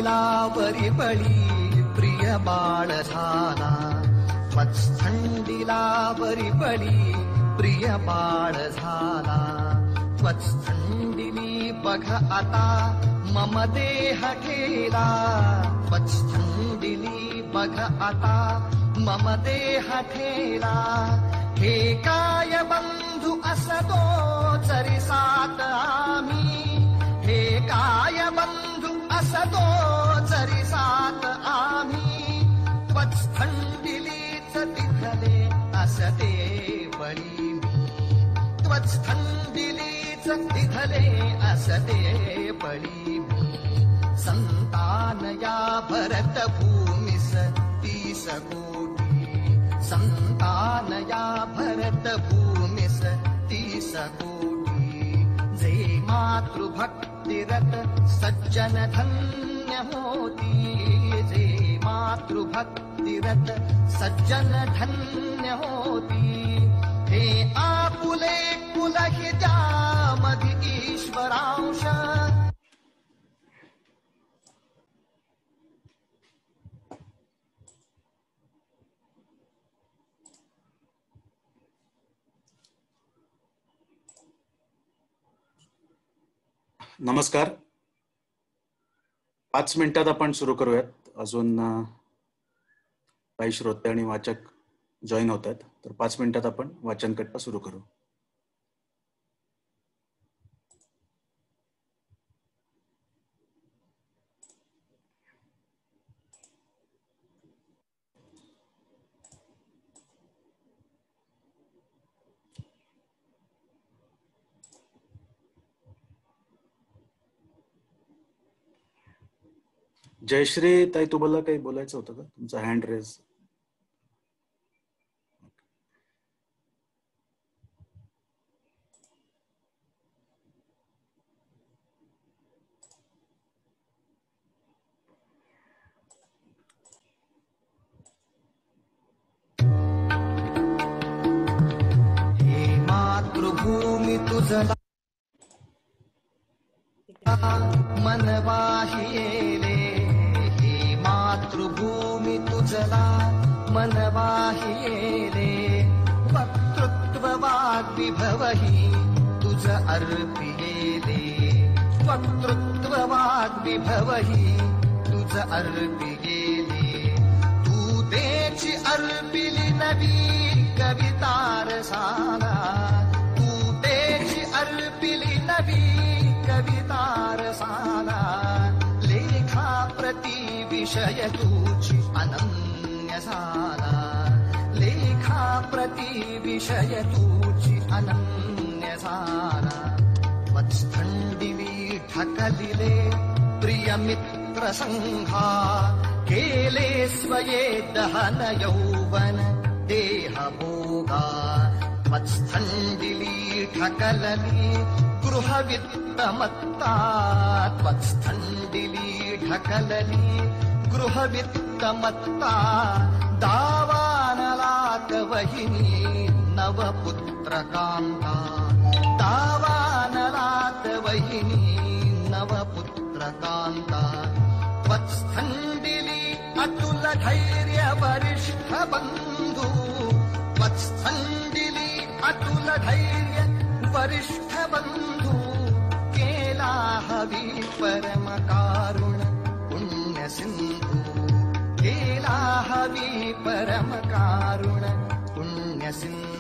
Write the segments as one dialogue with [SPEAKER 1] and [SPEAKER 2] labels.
[SPEAKER 1] त्वत्स्थंडिलावरी बळी प्रिय बाळ झाला, त्वत्स्थंडिलावरी बळी प्रिय बाळ झाला. त्वत्स्थंडिली बघ आता मम देह ठेला, त्वत्स्थंडिली बघ आता मम देह ठेला. हे काय बंधू असतो चरिसात आम्ही, हे काय बंधू असतो चरिसात आम्ही. त्वत्स्थंडिलीच तिथले असते बळी मी, त्वत्स्थंडिलीच तिथले असते बळी मी. संतान या भरत भूमीस 30 कोटी, संतान या भरत भूमीस 30 कोटी. जे मातृभक्तिरत सज्जन धन्य होती, जे मातृभक्तिरत सज्जन धन्य होती. हे आपुले कुल हि त्यामधि ईश्वरांश.
[SPEAKER 2] नमस्कार. 5 मिनिटात आपण सुरू करूयात. अजून काही श्रोते आणि वाचक जॉईन होत आहेत, तर 5 मिनिटात आपण वाचन कट्टा सुरू करू. जयश्री ताई, तुम्हाला काही बोलायचं होतं का? तुमचा हँड रेज.
[SPEAKER 1] हे मातृभूमी तुझला मन वाहिले, हे मातृभूमी तुझला मन वाहिले. वक्तृत्व वाग्विभवहि तुझ अर्पिले, वक्तृत्व वाग्विभवहि तुझ अर्पिले. तू तेची अर्पिली नवी कविता रसाला, तू तेची अर्पिली नवी कविता रसाला. लेखा प्रति विषय तुझी अनन्य झाला, लेखा प्रति विषय तुझी अनन्य झाला. त्वत्स्थंडिली ठकलिले प्रिय मित्र संघा, केले स्वये दहन यौवन देह भोगा. त्वत्स्थंडिली ठकलली गृहवित्तमत्ता, त्वत्स्थंडिली ढकलली गृहवित्तमत्ता. दावानलाक वहिनी नवपुत्रकान्ता, दावानलाक वहिनी नवपुत्रकान्ता. त्वत्स्थंडिली अतुल धैर्य वरिष्ठ बंधू, त्वत्स्थंडिली अतुल धैर्य वरिष्ठ बंधू. केला हवी परम कारुण पुण्य सिंधू, केला हवी परम कारुण पुण्य सिंधू.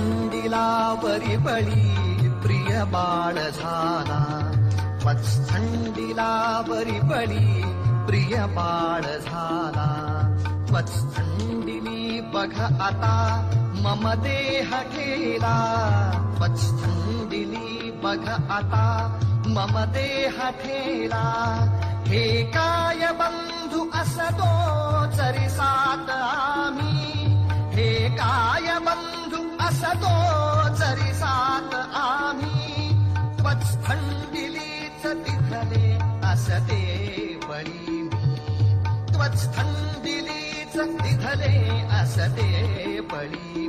[SPEAKER 1] त्वत्स्थंडिलावरी बळी प्रिय बाळ झाला, त्वत्स्थंडिलावरी बळी प्रिय बाळ झाला. त्वत्स्थंडिली बघ आता मम देह ठेला, त्वत्स्थंडिली बघ आता मम देह ठेला. हे काय बंधू असतो चरिसात आम्ही, हे काय बंधू असतो चरिसात आम्ही. त्वत्स्थंडिलीच तिथले असते बळी मी, त्वत्स्थंदिलीच निधले असते बळी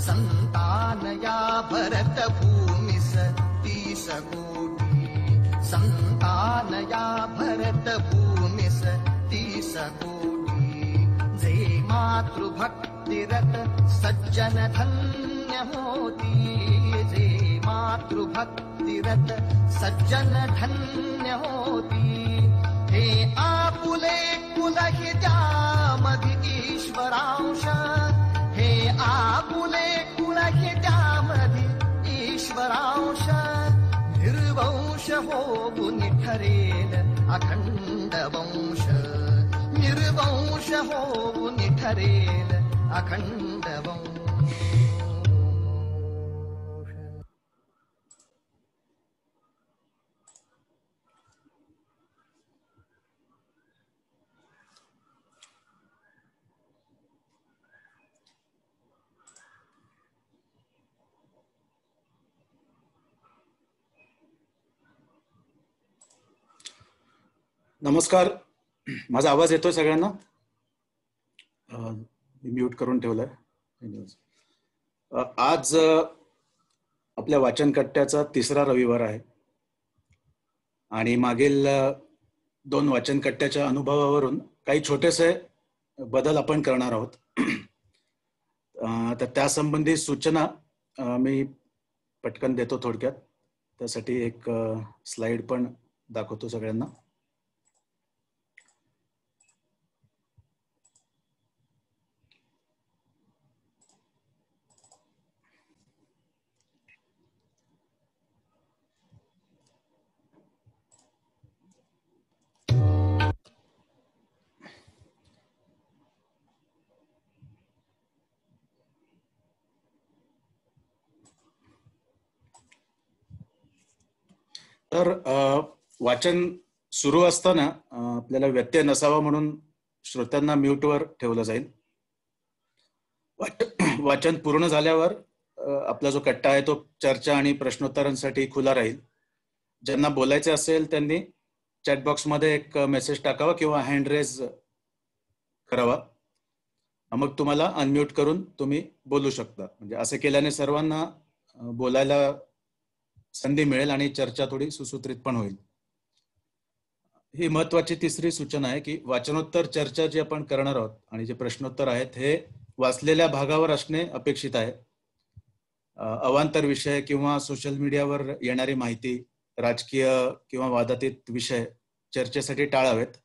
[SPEAKER 1] संतान या भरत भूमिस 30 कोटी संतान या भरत भूमिस 30 कोटी जे मातृभक्तिरत सज्जन धन्य होती जे मातृभक्तिरत सज्जन धन्य होती हे आपुले कुलहित्यामधि ईश्वरांश हे आपुले कुलहित्यामधि ईश्वरांश निर्वंश होऊन ठरेल अखंड वंश निर्वंश होऊन ठरेल अखंड वंश.
[SPEAKER 2] नमस्कार, माझा आवाज येतोय सगळ्यांना? मी म्यूट करून ठेवलाय. आज आपल्या वाचन कट्ट्याचा 3रा रविवार आहे आणि मागील 2 वाचन कट्ट्याच्या अनुभवावरून काही छोटेसे बदल आपण करणार आहोत. तर त्यासंबंधी सूचना मी पटकन देतो थोडक्यात. त्यासाठी एक स्लाइड पण दाखवतो सगळ्यांना. तर वाचन सुरू असताना आपल्याला व्यत्यय नसावा म्हणून श्रोत्यांना म्यूटवर ठेवलं जाईल. वाचन पूर्ण झाल्यावर आपला जो कट्टा आहे तो चर्चा आणि प्रश्नोत्तरांसाठी खुला राहील. ज्यांना बोलायचे असेल त्यांनी चॅट बॉक्समध्ये एक मेसेज टाकावा किंवा हँड रेज करावा. मग तुम्हाला अनम्यूट करून तुम्ही बोलू शकता. म्हणजे असे केल्याने सर्वांना बोलायला संधी मिळेल आणि चर्चा थोडी सुसूत्रित पण होईल. ही महत्वाची 3री सूचना आहे की वाचनोत्तर चर्चा जी आपण करणार आहोत आणि जे प्रश्नोत्तर आहेत हे वाचलेल्या भागावर असणे अपेक्षित आहे. अवांतर विषय किंवा सोशल मीडियावर येणारी माहिती, राजकीय किंवा वादातीत विषय चर्चेसाठी टाळावेत.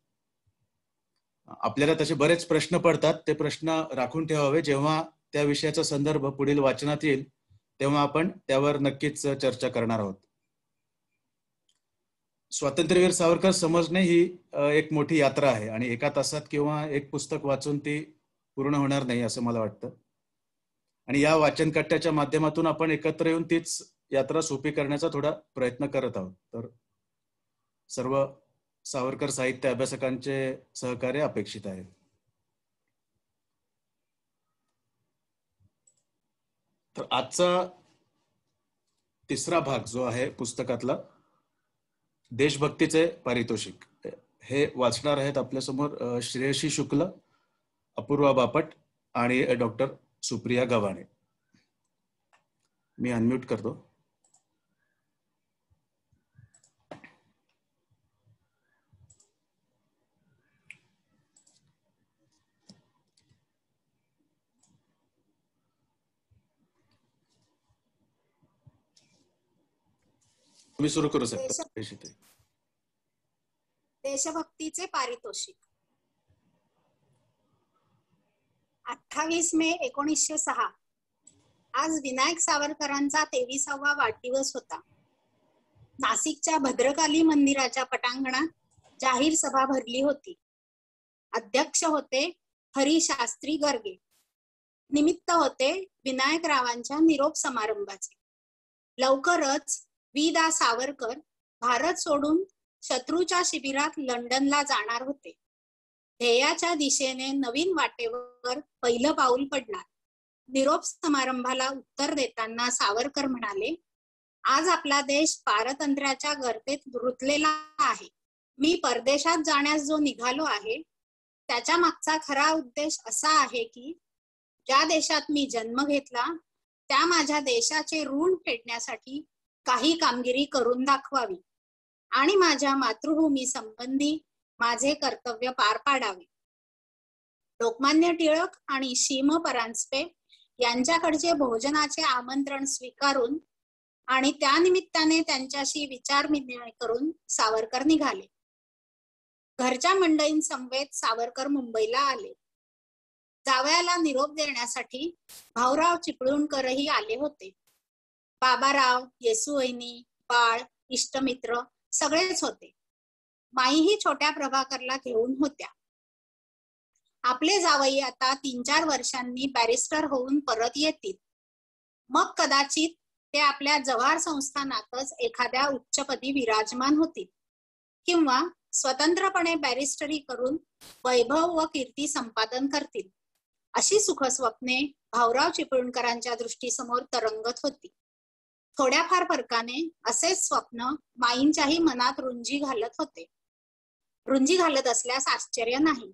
[SPEAKER 2] आपल्याला तसे बरेच प्रश्न पडतात, ते प्रश्न राखून ठेवावे. जेव्हा त्या विषयाचा संदर्भ पुढील वाचनात येईल तेव्हा आपण त्यावर नक्कीच चर्चा करणार आहोत. स्वातंत्र्यवीर सावरकर समजणे ही एक मोठी यात्रा आहे आणि एका तासात किंवा एक पुस्तक वाचून ती पूर्ण होणार नाही असं मला वाटतं. आणि या वाचन कट्ट्याच्या माध्यमातून आपण एकत्र येऊन तीच यात्रा सोपी करण्याचा थोडा प्रयत्न करत आहोत. तर सर्व सावरकर साहित्य अभ्यासकांचे सहकार्य अपेक्षित आहे. तर आजचा 3रा भाग जो आहे पुस्तकातला देशभक्तीचे पारितोषिक, हे वाचणार आहेत आपल्यासमोर श्रेयशी शुक्ल, अपूर्वा बापट आणि डॉक्टर सुप्रिया गव्हाणे. मी अनम्यूट करतो. तुम्ही सुरू करू शकता.
[SPEAKER 3] देशभक्तीचे पारितोषिक. 28 मे 1906 आज विनायक सावरकरांचा 23वा वाढदिवस होता. नाशिकच्या भद्रकाली मंदिराच्या पटांगणात जाहीर सभा भरली होती. अध्यक्ष होते हरी शास्त्री गर्गे. निमित्त होते विनायकरावांच्या निरोप समारंभाचे. लवकरच वि.दा. सावरकर भारत सोडून शत्रूच्या शिबिरात लंडनला जाणार होते. ध्येयाच्या दिशेने नवीन वाटेवर पहिलं पाऊल पडणार. निरोप समारंभाला उत्तर देताना सावरकर म्हणाले, आज आपला देश पारतंत्र्याच्या गर्तेत रुतलेला आहे. मी परदेशात जाण्यास जो निघालो आहे त्याच्या मागचा खरा उद्देश असा आहे की ज्या देशात मी जन्म घेतला त्या माझ्या देशाचे ऋण फेडण्यासाठी काही कामगिरी करून दाखवावी आणि माझ्या मातृभूमी संबंधी माझे कर्तव्य पार पाडावे. लोकमान्य टिळक आणि शीम परांजपे यांच्याकडचे भोजनाचे आमंत्रण स्वीकारून आणि त्या निमित्ताने त्यांच्याशी विचारविनिमय करून सावरकर निघाले. घरच्या मंडळींसमवेत सावरकर मुंबईला आले. जावयाला निरोप देण्यासाठी भाऊराव चिपळूणकरही आले होते. बाबाराव, येसूवहिनी, बाळ, इष्टमित्र सगळेच होते. माईही छोट्या प्रभाकरला घेऊन होत्या. आपले जावई आता 3-4 वर्षांनी बॅरिस्टर होऊन परत येतील. मग कदाचित ते आपल्या जव्हार संस्थानातच एखाद्या उच्चपदी विराजमान होतील किंवा स्वतंत्रपणे बॅरिस्टरी करून वैभव व कीर्ती संपादन करतील. अशी सुखस्वप्ने भाऊराव चिपळूणकरांच्या दृष्टीसमोर तरंगत होती. थोड्याफार फरकाने असेच स्वप्न माईंच्याही मनात रुंजी घालत होते. रुंजी घालत असल्यास आश्चर्य नाही,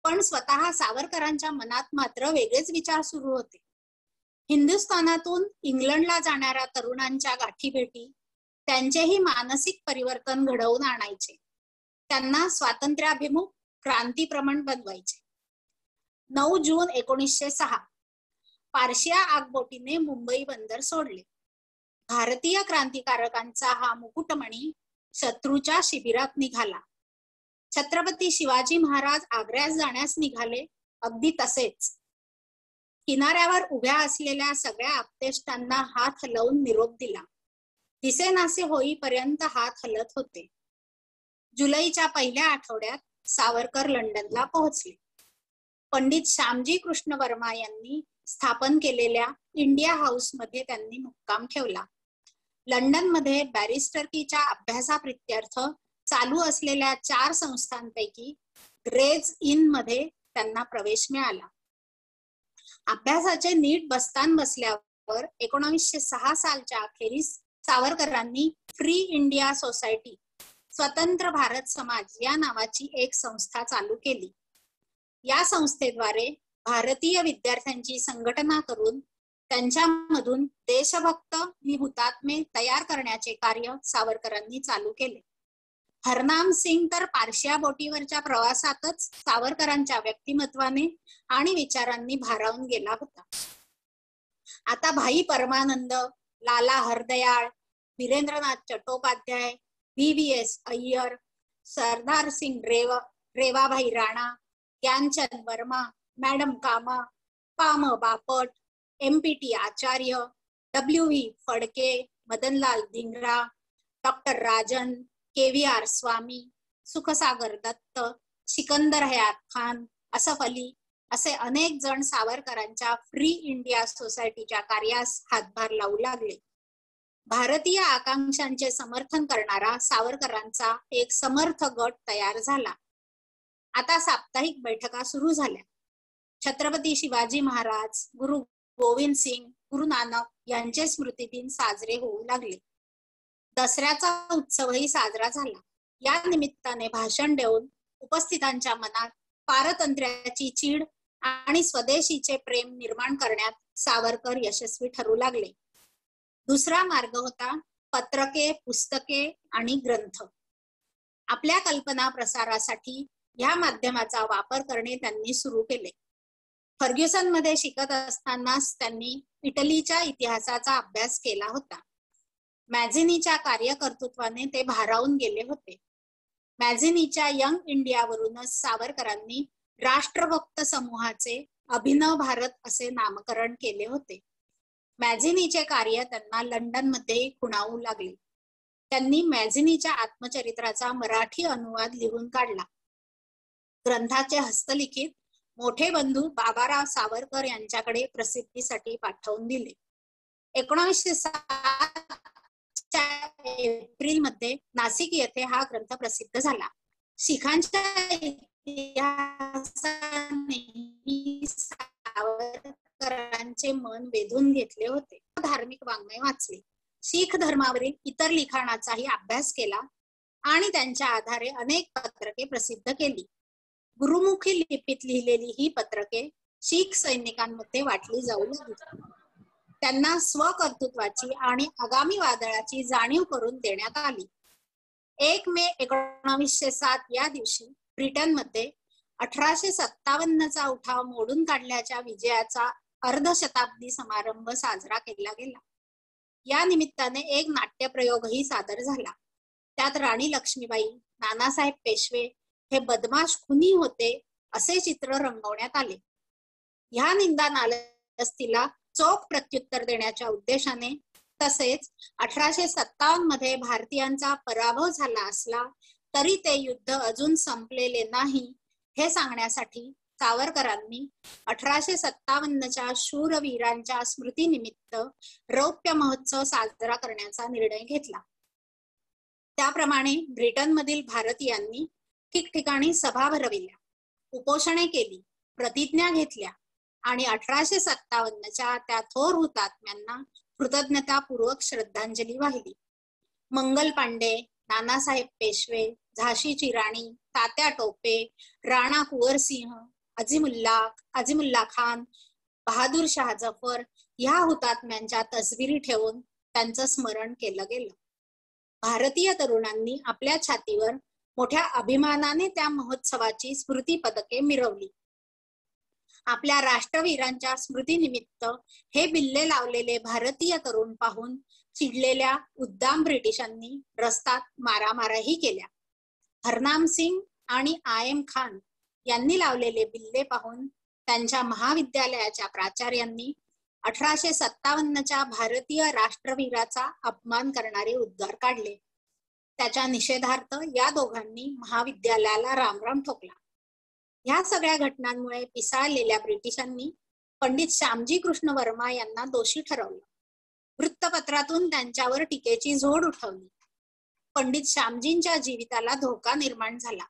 [SPEAKER 3] पण स्वतः सावरकरांच्या मनात मात्र वेगळेच विचार सुरू होते. हिंदुस्थानातून इंग्लंडला जाणाऱ्या तरुणांच्या गाठीभेटी त्यांचेही मानसिक परिवर्तन घडवून आणायचे. त्यांना स्वातंत्र्याभिमुख क्रांतीप्रमण बनवायचे. 9 जून 1906 पारशिया आगबोटीने मुंबई बंदर सोडले. भारतीय क्रांतिकारकांचा हा मुकुटमणी शत्रूच्या शिबिरात निघाला. छत्रपती शिवाजी महाराज आग्र्यास जाण्यास निघाले, अगदी तसेच. किनाऱ्यावर उभ्या असलेल्या सगळ्या आप्तेष्टांना हात हलवून निरोप दिला. दिसेनासे होईपर्यंत हात हलत होते. जुलैच्या पहिल्या आठवड्यात सावरकर लंडनला पोहोचले. पंडित श्यामजी कृष्ण वर्मा यांनी स्थापन केलेल्या इंडिया हाऊस मध्ये त्यांनी मुक्काम ठेवला. लंडनमध्ये बॅरिस्टरकीच्या अभ्यासाप्रित्यर्थ चालू असलेल्या 4 संस्थांपैकी ग्रेज इन मध्ये त्यांना प्रवेश मिळाला. अभ्यासाचे नीट बस्तान बसल्यावर 1906 सालच्या अखेरीस सावरकरांनी फ्री इंडिया सोसायटी, स्वतंत्र भारत समाज या नावाची एक संस्था चालू केली. या संस्थेद्वारे भारतीय विद्यार्थ्यांची संघटना करून त्यांच्यामधून देशभक्त आणि हुतात्मे तयार करण्याचे कार्य सावरकरांनी चालू केले. हरनाम सिंग तर पारशिया बोटीवरच्या प्रवासातच सावरकरांच्या व्यक्तिमत्वाने आणि विचारांनी भारावून गेला होता. आता भाई परमानंद, लाला हरदयाळ, वीरेंद्रनाथ चट्टोपाध्याय, VVS अय्यर, सरदार सिंग रेवाभाई राणा, ज्ञानचंद वर्मा, मॅडम कामा, पाम बापट, MPT आचार्य, WV Phadke, Madanlal Dhingra, doctor Rajan, KVR स्वामी, सुखसागर दत्त, सिकंदर हयात खान, असफ अली असे अनेक जण सावरकरांच्या फ्री इंडिया सोसायटीच्या कार्यास हातभार लावू लागले. भारतीय आकांक्षांचे समर्थन करणारा सावरकरांचा एक समर्थ गट तयार झाला. आता साप्ताहिक बैठका सुरू झाल्या. छत्रपती शिवाजी महाराज, गुरु गोविंद सिंग, गुरु नानक यांचे स्मृतिदिन साजरे होऊ लागले. दसऱ्याचा उत्सवही साजरा झाला. या निमित्ताने भाषण देऊन उपस्थितांच्या मनात पारतंत्र्याची चीड आणि स्वदेशीचे प्रेम निर्माण करण्यात सावरकर यशस्वी ठरू लागले. दुसरा मार्ग होता पत्रके, पुस्तके आणि ग्रंथ. आपल्या कल्पना प्रसारासाठी या माध्यमाचा वापर करणे त्यांनी सुरू केले. फर्ग्युसन मध्ये शिकत असतानाच त्यांनी इटलीच्या इतिहासाचा अभ्यास केला होता. मॅझिनीच्या कार्यकर्तृत्वाने ते भारावून गेले होते. मॅझिनीच्या यंग इंडियावरूनच सावरकरांनी राष्ट्रभक्त समूहाचे अभिनव भारत असे नामकरण केले होते. मॅझिनीचे कार्य त्यांना लंडन मध्ये खुणावू लागले. त्यांनी मॅझिनीच्या आत्मचरित्राचा मराठी अनुवाद लिहून काढला. ग्रंथाचे हस्तलिखित मोठे बंधू बाबाराव सावरकर यांच्याकडे प्रसिद्धीसाठी पाठवून दिले. 1907 एप्रिल मध्ये नाशिक येथे हा ग्रंथ प्रसिद्ध झाला. शिखांच्या इतिहासाने सावरकरांचे मन वेधून घेतले होते. धार्मिक वाङ्मय वाचले, शीख धर्मावरील इतर लिखाणाचाही अभ्यास केला आणि त्यांच्या आधारे अनेक पत्रके प्रसिद्ध केली. गुरुमुखी लिपीत लिहिलेली ही पत्रके शीख सैनिकांमध्ये वाटली जाऊ लागली. त्यांना स्वकर्तृत्वाची आणि आगामी वादळाची जाणीव करून देण्यात आली. 1 मे 1907 या दिवशी ब्रिटनमध्ये 1857चा उठाव मोडून काढल्याच्या विजयाचा अर्धशताब्दी समारंभ साजरा केला गेला. या निमित्ताने एक नाट्यप्रयोगही सादर झाला. त्यात राणी लक्ष्मीबाई, नानासाहेब पेशवे हे बदमाश खुनी होते असे चित्र रंगवण्यात आले. ह्या निंदा नालस्तीला चोख प्रत्युत्तर देण्याच्या उद्देशाने, तसेच 1857 मध्ये भारतीयांचा पराभव झाला असला तरी ते युद्ध अजून संपलेले नाही हे सांगण्यासाठी सावरकरांनी 1857च्या शूरवीरांच्या स्मृतीनिमित्त रौप्य महोत्सव साजरा करण्याचा निर्णय घेतला. त्याप्रमाणे ब्रिटनमधील भारतीयांनी ठिकठिकाणी सभा भरविल्या, उपोषणे केली, प्रतिज्ञा घेतल्या आणि 1857च्या त्या थोर हुतात्म्यांना कृतज्ञतापूर्वक श्रद्धांजली वाहिली. मंगल पांडे, नानासाहेब पेशवे, झाशीची राणी, तात्या टोपे, राणा कुंवरसिंह, अझीमुल्ला खान, बहादूर शाह जफर ह्या हुतात्म्यांच्या तस्बिरी ठेवून त्यांचं स्मरण केलं गेलं. भारतीय तरुणांनी आपल्या छातीवर मोठ्या अभिमानाने त्या महोत्सवाची स्मृती पदके मिरवली. आपल्या राष्ट्रवीरांच्या स्मृतीनिमित्त हे बिल्ले लावलेले भारतीय तरुण पाहून चिडलेल्या उद्दाम ब्रिटिशांनी रस्त्यात मारामारही केल्या. हरनाम सिंग आणि I.M. खान यांनी लावलेले बिल्ले पाहून त्यांच्या महाविद्यालयाच्या प्राचार्यांनी 1857च्या भारतीय राष्ट्रवीराचा अपमान करणारे उद्गार काढले. त्याच्या निषेधार्थ या दोघांनी महाविद्यालयाला रामराम ठोकला. ह्या सगळ्या घटनांमुळे पिसाळलेल्या ब्रिटिशांनी पंडित श्यामजी कृष्ण वर्मा यांना दोषी ठरवलं. वृत्तपत्रातून त्यांच्यावर टीकेची झोड उठवली. पंडित श्यामजींच्या जीविताला धोका निर्माण झाला.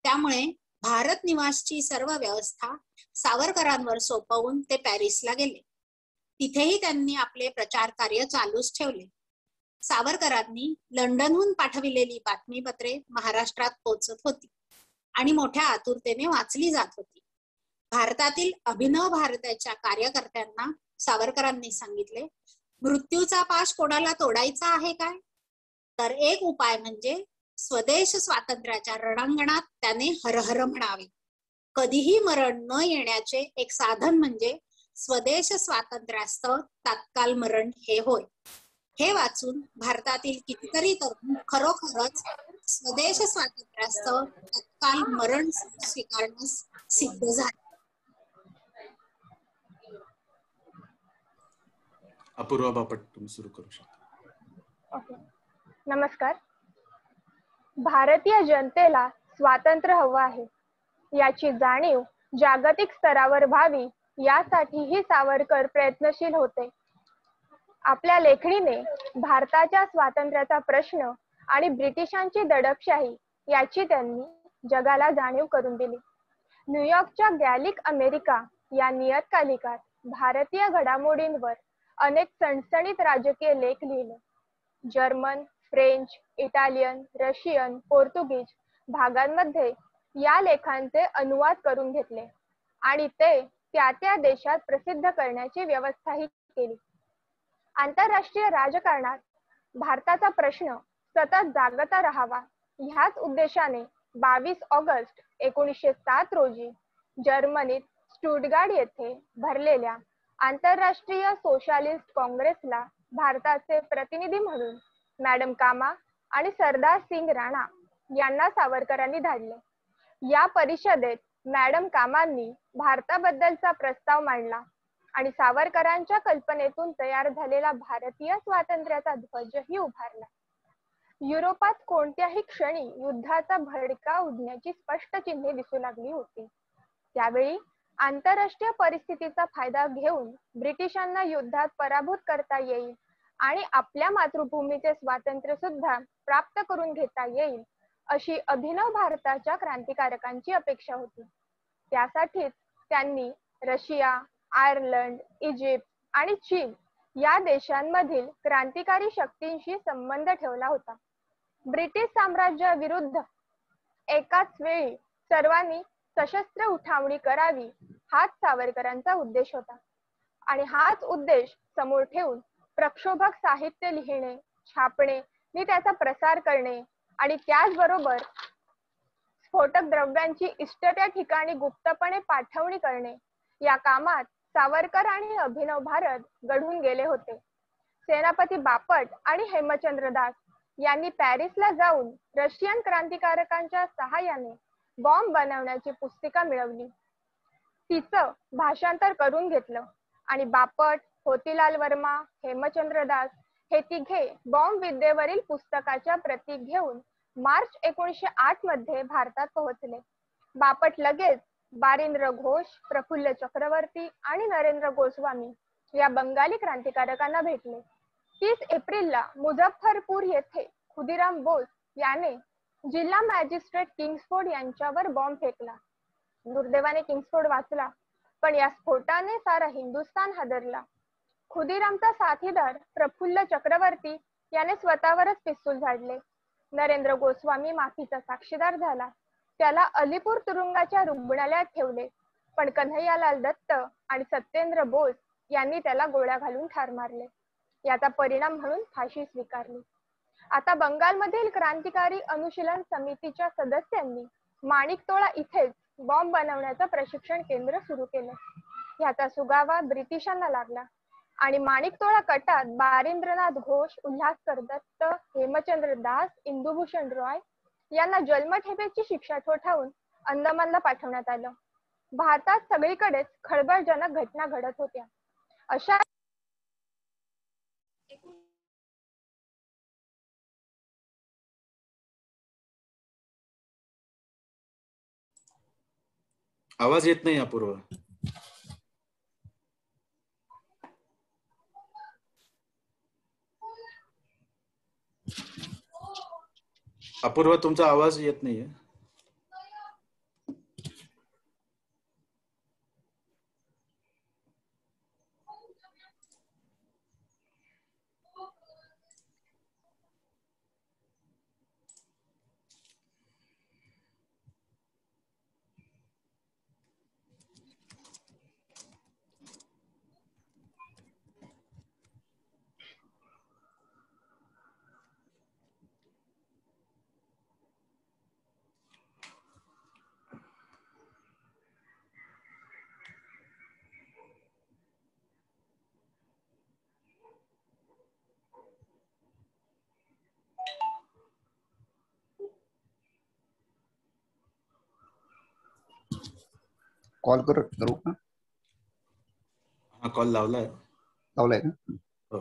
[SPEAKER 3] त्यामुळे भारत निवासची सर्व व्यवस्था सावरकरांवर सोपवून ते पॅरिसला गेले. तिथेही त्यांनी आपले प्रचार कार्य चालूच ठेवले. सावरकरांनी लंडनहून पाठविलेली बातमीपत्रे महाराष्ट्रात पोहोचत होती आणि मोठ्या आतुरतेने वाचली जात होती. भारतातील अभिनव भारताच्या कार्यकर्त्यांना सावरकरांनी सांगितले, मृत्यूचा पाश कोणाला तोडायचा आहे काय? तर एक उपाय म्हणजे स्वदेश स्वातंत्र्याच्या रणांगणात त्याने हर हर म्हणावे. कधीही मरण न येण्याचे एक साधन म्हणजे स्वदेश स्वातंत्र्यास्तव तात्काळ मरण हे होय. हे वाचून भारतातील कितीतरी तरुण खरोखरच स्वदेश स्वातंत्र्यास्तव तत्काळ मरण स्वीकारण्यास सिद्ध झाले.
[SPEAKER 2] अपूर्वा बापट, तुम्ही सुरू करू शकता.
[SPEAKER 4] नमस्कार. भारतीय जनतेला स्वातंत्र्य हवं आहे याची जाणीव जागतिक स्तरावर व्हावी यासाठीही सावरकर प्रयत्नशील होते. आपल्या लेखणीने भारताच्या स्वातंत्र्याचा प्रश्न आणि ब्रिटिशांची दडपशाही याची त्यांनी जगाला जाणीव करून दिली. न्यूयॉर्कच्या गॅलिक अमेरिका या नियतकालिकात भारतीय घडामोडींवर अनेक सणसणीत राजकीय लेख लिहिले. जर्मन, फ्रेंच, इटालियन, रशियन, पोर्तुगीज भागांमध्ये या लेखांचे अनुवाद करून घेतले आणि ते त्या त्या देशात प्रसिद्ध करण्याची व्यवस्थाही केली. आंतरराष्ट्रीय राजकारणात भारताचा प्रश्न सतत जागता राहावा ह्याच उद्देशाने 22 ऑगस्ट 1907 रोजी जर्मनीत स्टुटगार्ट येथे भरलेल्या आंतरराष्ट्रीय सोशालिस्ट काँग्रेसला भारताचे प्रतिनिधी म्हणून मॅडम कामा आणि सरदार सिंग राणा यांना सावरकरांनी धाडले. या परिषदेत मॅडम कामांनी भारताबद्दलचा प्रस्ताव मांडला आणि सावरकरांच्या कल्पनेतून तयार झालेला भारतीय स्वातंत्र्याचा ध्वजही उभारला. युरोपात कोणत्याही क्षणी युद्धाचा भडका उडण्याची स्पष्ट चिन्हे दिसू लागली होती. त्यावेळी आंतरराष्ट्रीय परिस्थितीचा फायदा घेऊन ब्रिटिशांना युद्धात पराभूत करता येईल आणि आपल्या मातृभूमीचे स्वातंत्र्य सुद्धा प्राप्त करून घेता येईल अशी अभिनव भारताच्या क्रांतिकारकांची अपेक्षा होती. त्यासाठीच त्यांनी रशिया, आयर्लंड, इजिप्त आणि चीन या देशांमधील क्रांतिकारी शक्तींशी संबंध ठेवला होता. ब्रिटिश साम्राज्याविरुद्ध एकाच वेळी सर्वांनी सशस्त्र उठावणी करावी हाच सावरकरांचा उद्देश होता. आणि हाच उद्देश समोर ठेवून प्रक्षोभक साहित्य लिहिणे, छापणे आणि त्याचा प्रसार करणे आणि त्याचबरोबर स्फोटक द्रव्यांची इष्ट त्या ठिकाणी गुप्तपणे पाठवणी करणे या कामात सावरकर आणि अभिनव भारत घडून गेले होते. सेनापती बापट आणि हेमचंद्र दास यांनी पॅरिसला जाऊन रशियन क्रांतिकारकांच्या सहाय्याने बॉम्ब बनवण्याची पुस्तिका मिळवली. तिचं भाषांतर करून घेतलं आणि बापट, मोतीलाल वर्मा, हेमचंद्र दास हे तिघे बॉम्ब विद्येवरील पुस्तकाच्या प्रती घेऊन मार्च 1908 मध्ये भारतात पोहोचले. बापट लगेच बारिंद्र घोष, प्रफुल्ल चक्रवर्ती आणि नरेंद्र गोस्वामी या बंगाली क्रांतिकारकांना भेटले. 30 एप्रिलला मुझफ्फरपूर येथे खुदीराम बोस याने जिल्हा मॅजिस्ट्रेट किंग्सफोर्ड यांच्यावर बॉम्ब फेकला. दुर्दैवाने किंग्सफोर्ड वाचला, पण या स्फोटाने सारा हिंदुस्थान हादरला. खुदीरामचा साथीदार प्रफुल्ल चक्रवर्ती याने स्वतःवरच पिस्तूल झाडले. नरेंद्र गोस्वामी माफीचा साक्षीदार झाला. त्याला अलीपूर तुरुंगाच्या रुग्णालयात ठेवले, पण कन्हैयालाल दत्त आणि सत्येंद्र बोस यांनी त्याला गोळ्या घालून ठार मारले. याचा परिणाम म्हणून फाशी स्वीकारली. आता बंगालमधील क्रांतिकारी अनुशीलन समितीच्या सदस्यांनी माणिकतोळा इथेच बॉम्ब बनवण्याचं प्रशिक्षण केंद्र सुरू केलं. याचा सुगावा ब्रिटिशांना लागला आणि माणिकतोळा कटात बारिंद्रनाथ घोष, उल्हासकर दत्त, हेमचंद्र दास, इंदुभूषण रॉय यांना जन्मठेपेची शिक्षा ठोठावून अंदमानला पाठवण्यात आलं. भारतात सगळीकडेच खळबळजनक घटना घडत होत्या. अशा
[SPEAKER 2] आवाज येत नाही अपूर्व. अपूर्व तुमचा आवाज येत नाहीये.
[SPEAKER 5] कॉल करू का?
[SPEAKER 2] हा कॉल लावलाय
[SPEAKER 5] का?
[SPEAKER 2] हो.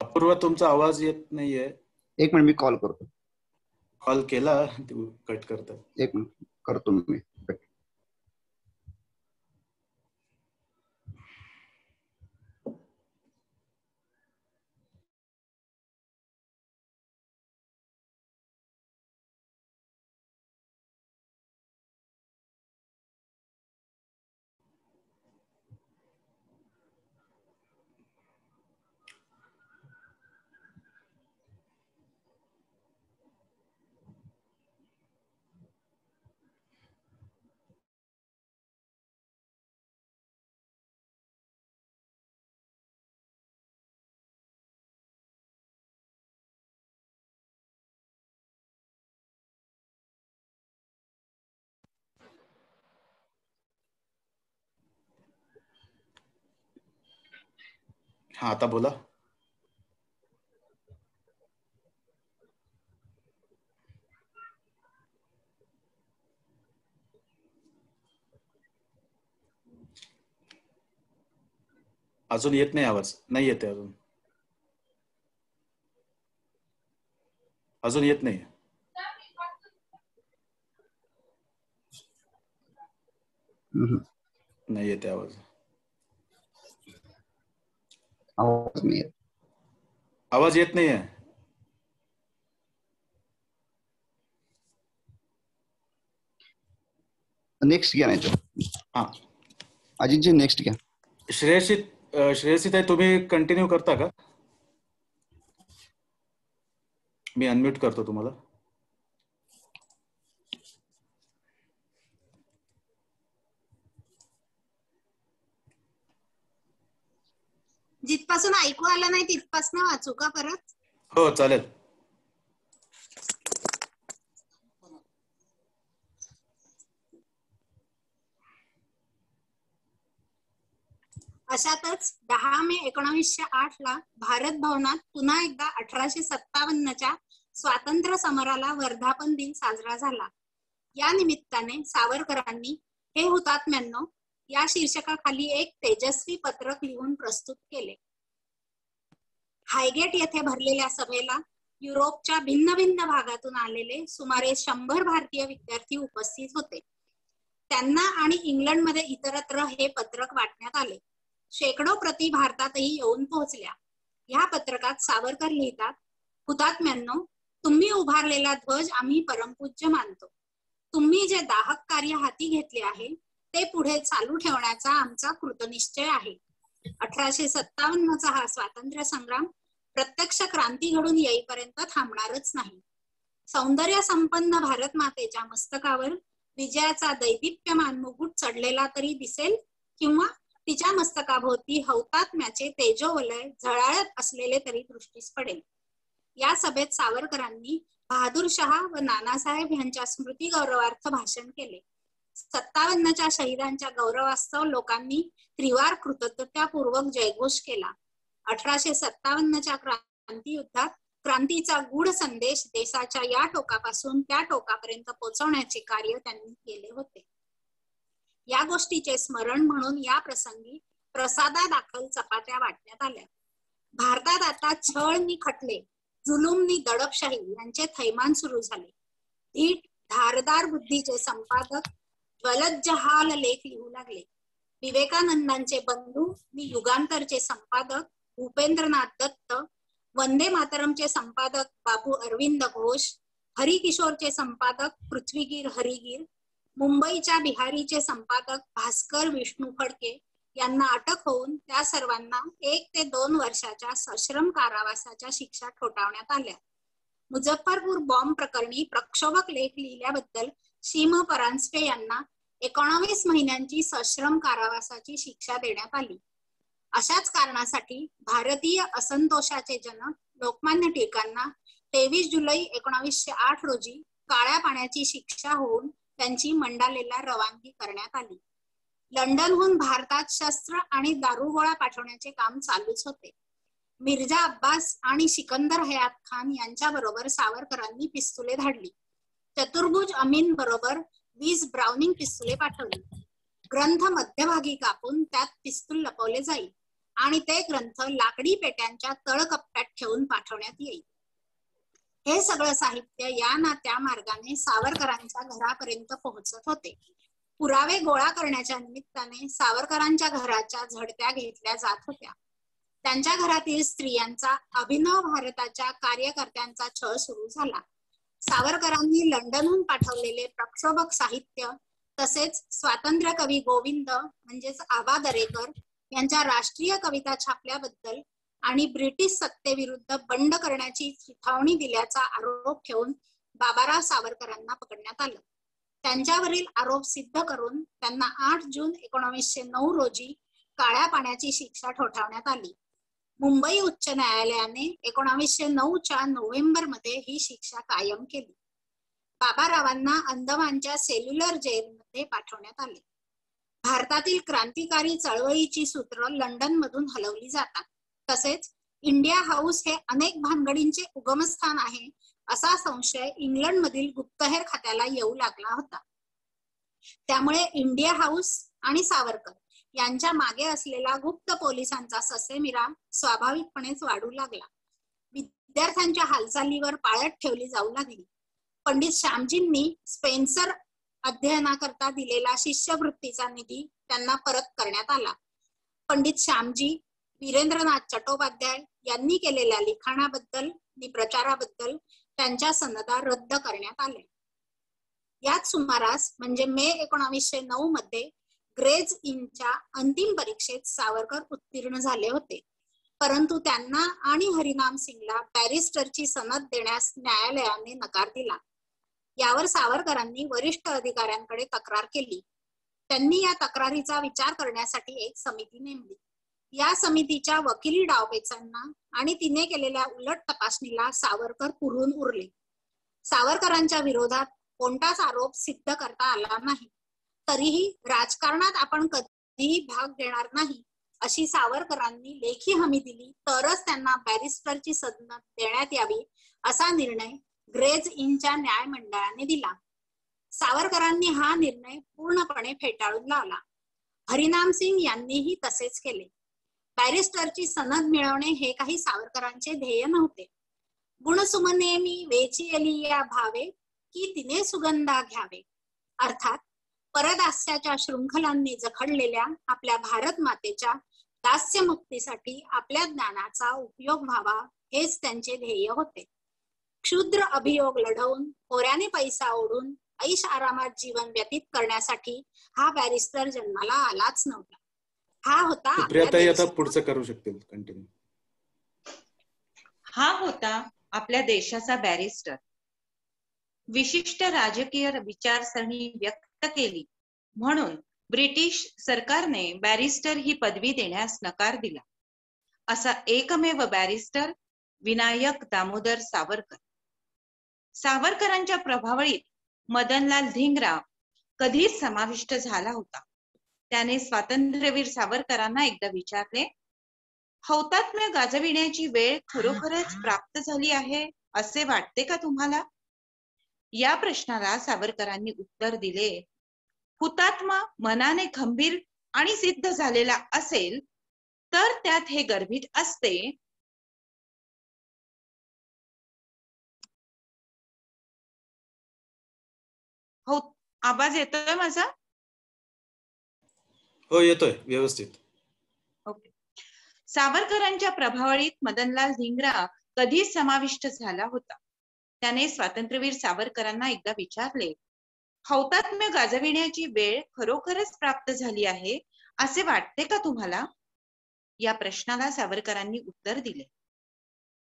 [SPEAKER 2] अपूर्व तुमचा आवाज येत नाहीये.
[SPEAKER 5] एक मिनिट, मी कॉल करतो.
[SPEAKER 2] कॉल केला, कट करतात.
[SPEAKER 5] एक मिनिट करतो मी.
[SPEAKER 2] हा, आता बोला. अजून येत नाही आवाज. नाही येते अजून. अजून येत नाही. नाही येते आवाज.
[SPEAKER 5] आवाज नाही येत.
[SPEAKER 2] आवाज येत नाहीये.
[SPEAKER 5] नेक्स्ट घ्या नाही तर.
[SPEAKER 2] हा,
[SPEAKER 5] अजितजी नेक्स्ट घ्या.
[SPEAKER 2] श्रेयसी ताई, तुम्ही कंटिन्यू करता का? मी अनम्यूट करतो तुम्हाला.
[SPEAKER 3] जिथपासून ऐकू आलं नाही तिथपासून वाचू का परत?
[SPEAKER 2] हो, चालेल.
[SPEAKER 3] अशातच 10 मे 1908 ला भारत भवनात पुन्हा एकदा 1857च्या स्वातंत्र्य समराला वर्धापन दिन साजरा झाला. या निमित्ताने सावरकरांनी हे हुतात्म्यांनो या शीर्षकाखाली एक तेजस्वी पत्रक लिहून प्रस्तुत केले. हायगेट येथे भरलेल्या सभेला युरोपच्या भिन्न भिन्न भागातून आलेले सुमारे 100 भारतीय विद्यार्थी उपस्थित होते. त्यांना आणि इंग्लंडमध्ये इतरत्र हे पत्रक वाटण्यात आले. शेकडो प्रती भारतातही येऊन पोहोचल्या. या पत्रकात सावरकर लिहितात, हुतात्म्यांनो, तुम्ही उभारलेला ध्वज आम्ही परमपूज्य मानतो. तुम्ही जे दाहक कार्य हाती घेतले आहे ते पुढे चालू ठेवण्याचा आमचा कृतनिश्चय आहे. 1857चा हा स्वातंत्र्य संग्राम प्रत्यक्ष क्रांती घडून येईपर्यंत थांबणारच नाही. सौंदर्य संपन्न भारत मातेच्या मस्तकावर विजयाचा दैदिप्यमान मुकुट चढलेला तरी दिसेल किंवा तिच्या मस्तकाभोवती हौतात्म्याचे तेजोवलय झळाळत असलेले तरी दृष्टीस पडेल. या सभेत सावरकरांनी बहादूर शाह व नानासाहेब यांच्या स्मृती गौरवार्थ भाषण केले. 57च्या शहीदांच्या गौरवास्तव लोकांनी त्रिवार कृतज्ञतापूर्वक जयघोष केला. 1857च्या क्रांती युद्धात क्रांतीचा गूढ संदेश देशाच्या या टोकापासून त्या टोकापर्यंत पोहोचवण्याचे कार्य त्यांनी केले होते. या गोष्टीचे स्मरण म्हणून या प्रसंगी प्रसादादाखल चपात्या वाटण्यात आल्या. भारतात आता छळ नि खटले, जुलूम नि दडपशाही यांचे थैमान सुरू झाले. धीट धारदार बुद्धीचे संपादक ज्वलज्जहाल लेख लिहू लागले. विवेकानंदांचे बंधू नि युगांतरचे संपादक भूपेंद्रनाथ दत्त, वंदे मातरमचे संपादक बाबू अरविंद घोष, हरिकिशोरचे संपादक पृथ्वीगीर हरिगीर, मुंबईच्या बिहारीचे संपादक भास्कर विष्णू फडके यांना अटक होऊन त्या सर्वांना 1 ते 2 वर्षाच्या सश्रम कारावासाच्या शिक्षा ठोठावण्यात आल्या. मुझफ्फरपूर बॉम्ब प्रकरणी प्रक्षोभक लेख लिहिल्याबद्दल शीम परांजपे यांना 19 महिन्यांची सश्रम कारावासाची शिक्षा देण्यात आली. अशाच कारणासाठी भारतीय असंतोषाचे जनक लोकमान्य टिळकांना 23 जुलै 1908 रोजी काळ्या पाण्याची शिक्षा होऊन त्यांची मंडालेला रवानगी करण्यात आली. लंडनहून भारतात शस्त्र आणि दारुगोळा पाठवण्याचे काम चालूच होते. मिर्झा अब्बास आणि सिकंदर हयात खान यांच्या बरोबर सावरकरांनी पिस्तुले धाडली. चतुर्भुज अमीन बरोबर 20 ब्राउनिंग पिस्तुले पाठवली. ग्रंथ मध्यभागी कापून त्यात पिस्तूल लपवले जाईल आणि ते ग्रंथ लाकडी पेट्यांच्या तळकप्प्यात ठेवून पाठवण्यात येईल. हे सगळं साहित्य या ना त्या मार्गाने सावरकरांच्या घरापर्यंत पोहोचत होते. पुरावे गोळा करण्याच्या निमित्ताने सावरकरांच्या घराच्या झडत्या घेतल्या जात होत्या. त्यांच्या घरातील स्त्रियांचा अभिनव भारताच्या कार्यकर्त्यांचा छळ सुरू झाला. सावरकरांनी लंडनहून पाठवलेले प्रक्षोभक साहित्य तसेच स्वातंत्र्य कवी गोविंद म्हणजेच आबा दरेकर यांच्या राष्ट्रीय कविता छापल्याबद्दल आणि ब्रिटिश सत्तेविरुद्ध बंड करण्याची चिथावणी दिल्याचा आरोप ठेवून बाबाराव सावरकरांना पकडण्यात आलं. त्यांच्यावरील आरोप सिद्ध करून त्यांना 8 जून 1909 रोजी काळ्या पाण्याची शिक्षा ठोठावण्यात आली. मुंबई उच्च न्यायालयाने 1909च्या नोव्हेंबरमध्ये ही शिक्षा कायम केली. बाबारावांना अंदमानच्या सेल्युलर जेलमध्ये पाठवण्यात आले. भारतातील क्रांतिकारी चळवळीची सूत्र लंडन मधून हलवली जातात तसेच इंडिया हाऊस हे अनेक भानगडींचे उगमस्थान आहे असा संशय इंग्लंडमधील गुप्तहेर खात्याला येऊ लागला होता. त्यामुळे इंडिया हाऊस आणि सावरकर यांच्या मागे असलेला गुप्त पोलिसांचा ससेमिरा स्वाभाविकपणेच वाढू लागला. विद्यार्थ्यांच्या हालचालीवर पाळत ठेवली जाऊ लागली. पंडित श्यामजींनी स्पेन्सर अध्ययनाकरता दिलेला शिष्यवृत्तीचा निधी त्यांना परत करण्यात आला. पंडित श्यामजी वीरेंद्रनाथ चट्टोपाध्याय यांनी केलेल्या लिखाणाबद्दल आणि प्रचाराबद्दल त्यांच्या सनदा रद्द करण्यात आल्या. याच सुमारास म्हणजे मे 1909 मध्ये ग्रेज इनच्या अंतिम परीक्षेत सावरकर उत्तीर्ण झाले होते. परंतु त्यांना आणि हरिनाम सिंगला बॅरिस्टरची सनद देण्यास न्यायालयाने नकार दिला. यावर सावरकरांनी वरिष्ठ अधिकाऱ्यांकडे तक्रार केली. त्यांनी या तक्रारीचा विचार करण्यासाठी एक समिती नेमली. या समितीच्या वकिली डावपेचांना आणि तिने केलेल्या उलट तपासणीला सावरकर पुरून उरले. सावरकरांच्या विरोधात कोणताच आरोप सिद्ध करता आला नाही. तरीही राजकारणात आपण कधीही भाग घेणार नाही अशी सावरकरांनी लेखी हमी दिली तरच त्यांना बॅरिस्टरची सनद देण्यात यावी असा निर्णय ग्रेज इनच्या न्यायमंडळाने दिला. सावरकरांनी हा निर्णय पूर्णपणे फेटाळून लावला. हरिनाम सिंग यांनीही तसेच केले. बॅरिस्टरची सनद मिळवणे हे काही सावरकरांचे ध्येय नव्हते. गुणसुमनेमी वेचियली या भावे की तिने सुगंधा घ्यावे, अर्थात परदास्याच्या शृंखलांनी जखडलेल्या आपल्या भारत मातेच्या दास्यमुक्तीसाठी आपल्या ज्ञानाचा उपयोग व्हावा हेच त्यांचे ध्येय होते. क्षुद्र अभियोग लढवून खोऱ्याने पैसा ओढून ऐश आरामात जीवन व्यतीत करण्यासाठी हा बॅरिस्टर जन्माला आलाच नव्हता. हा होता
[SPEAKER 2] आता पुढचं करू शकतील कंटिन्यू.
[SPEAKER 6] हा होता आपल्या देशाचा बॅरिस्टर. विशिष्ट राजकीय विचारसरणी व्यक्त केली म्हणून ब्रिटिश सरकारने बॅरिस्टर ही पदवी देण्यास नकार दिला. असा एकमेव बॅरिस्टर विनायक दामोदर सावरकर. सावरकरांच्या प्रभावळीत मदनलाल धिंगरा कधीच समाविष्ट झाला होता. त्याने स्वातंत्र्यवीर सावरकरांना एकदा विचारले, हौतात्म्य गाजविण्याची वेळ खरोखरच प्राप्त झाली आहे असे वाटते का तुम्हाला? या प्रश्नाला सावरकरांनी उत्तर दिले, हुतात्मा मनाने खंबीर आणि सिद्ध झालेला असेल तर त्यात हे गर्भित असते हो. आवाज येतोय माझा?
[SPEAKER 2] हो येतोय व्यवस्थित.
[SPEAKER 6] ओके. सावरकरांच्या प्रभावळीत मदनलाल धिंगरा कधीच समाविष्ट झाला होता. त्याने स्वातंत्र्यवीर सावरकरांना एकदा विचारले, हौतात्म्य गाजविण्याची वेळ खरोखरच प्राप्त झाली आहे असे वाटते का तुम्हाला? या प्रश्नाला सावरकरांनी उत्तर दिले,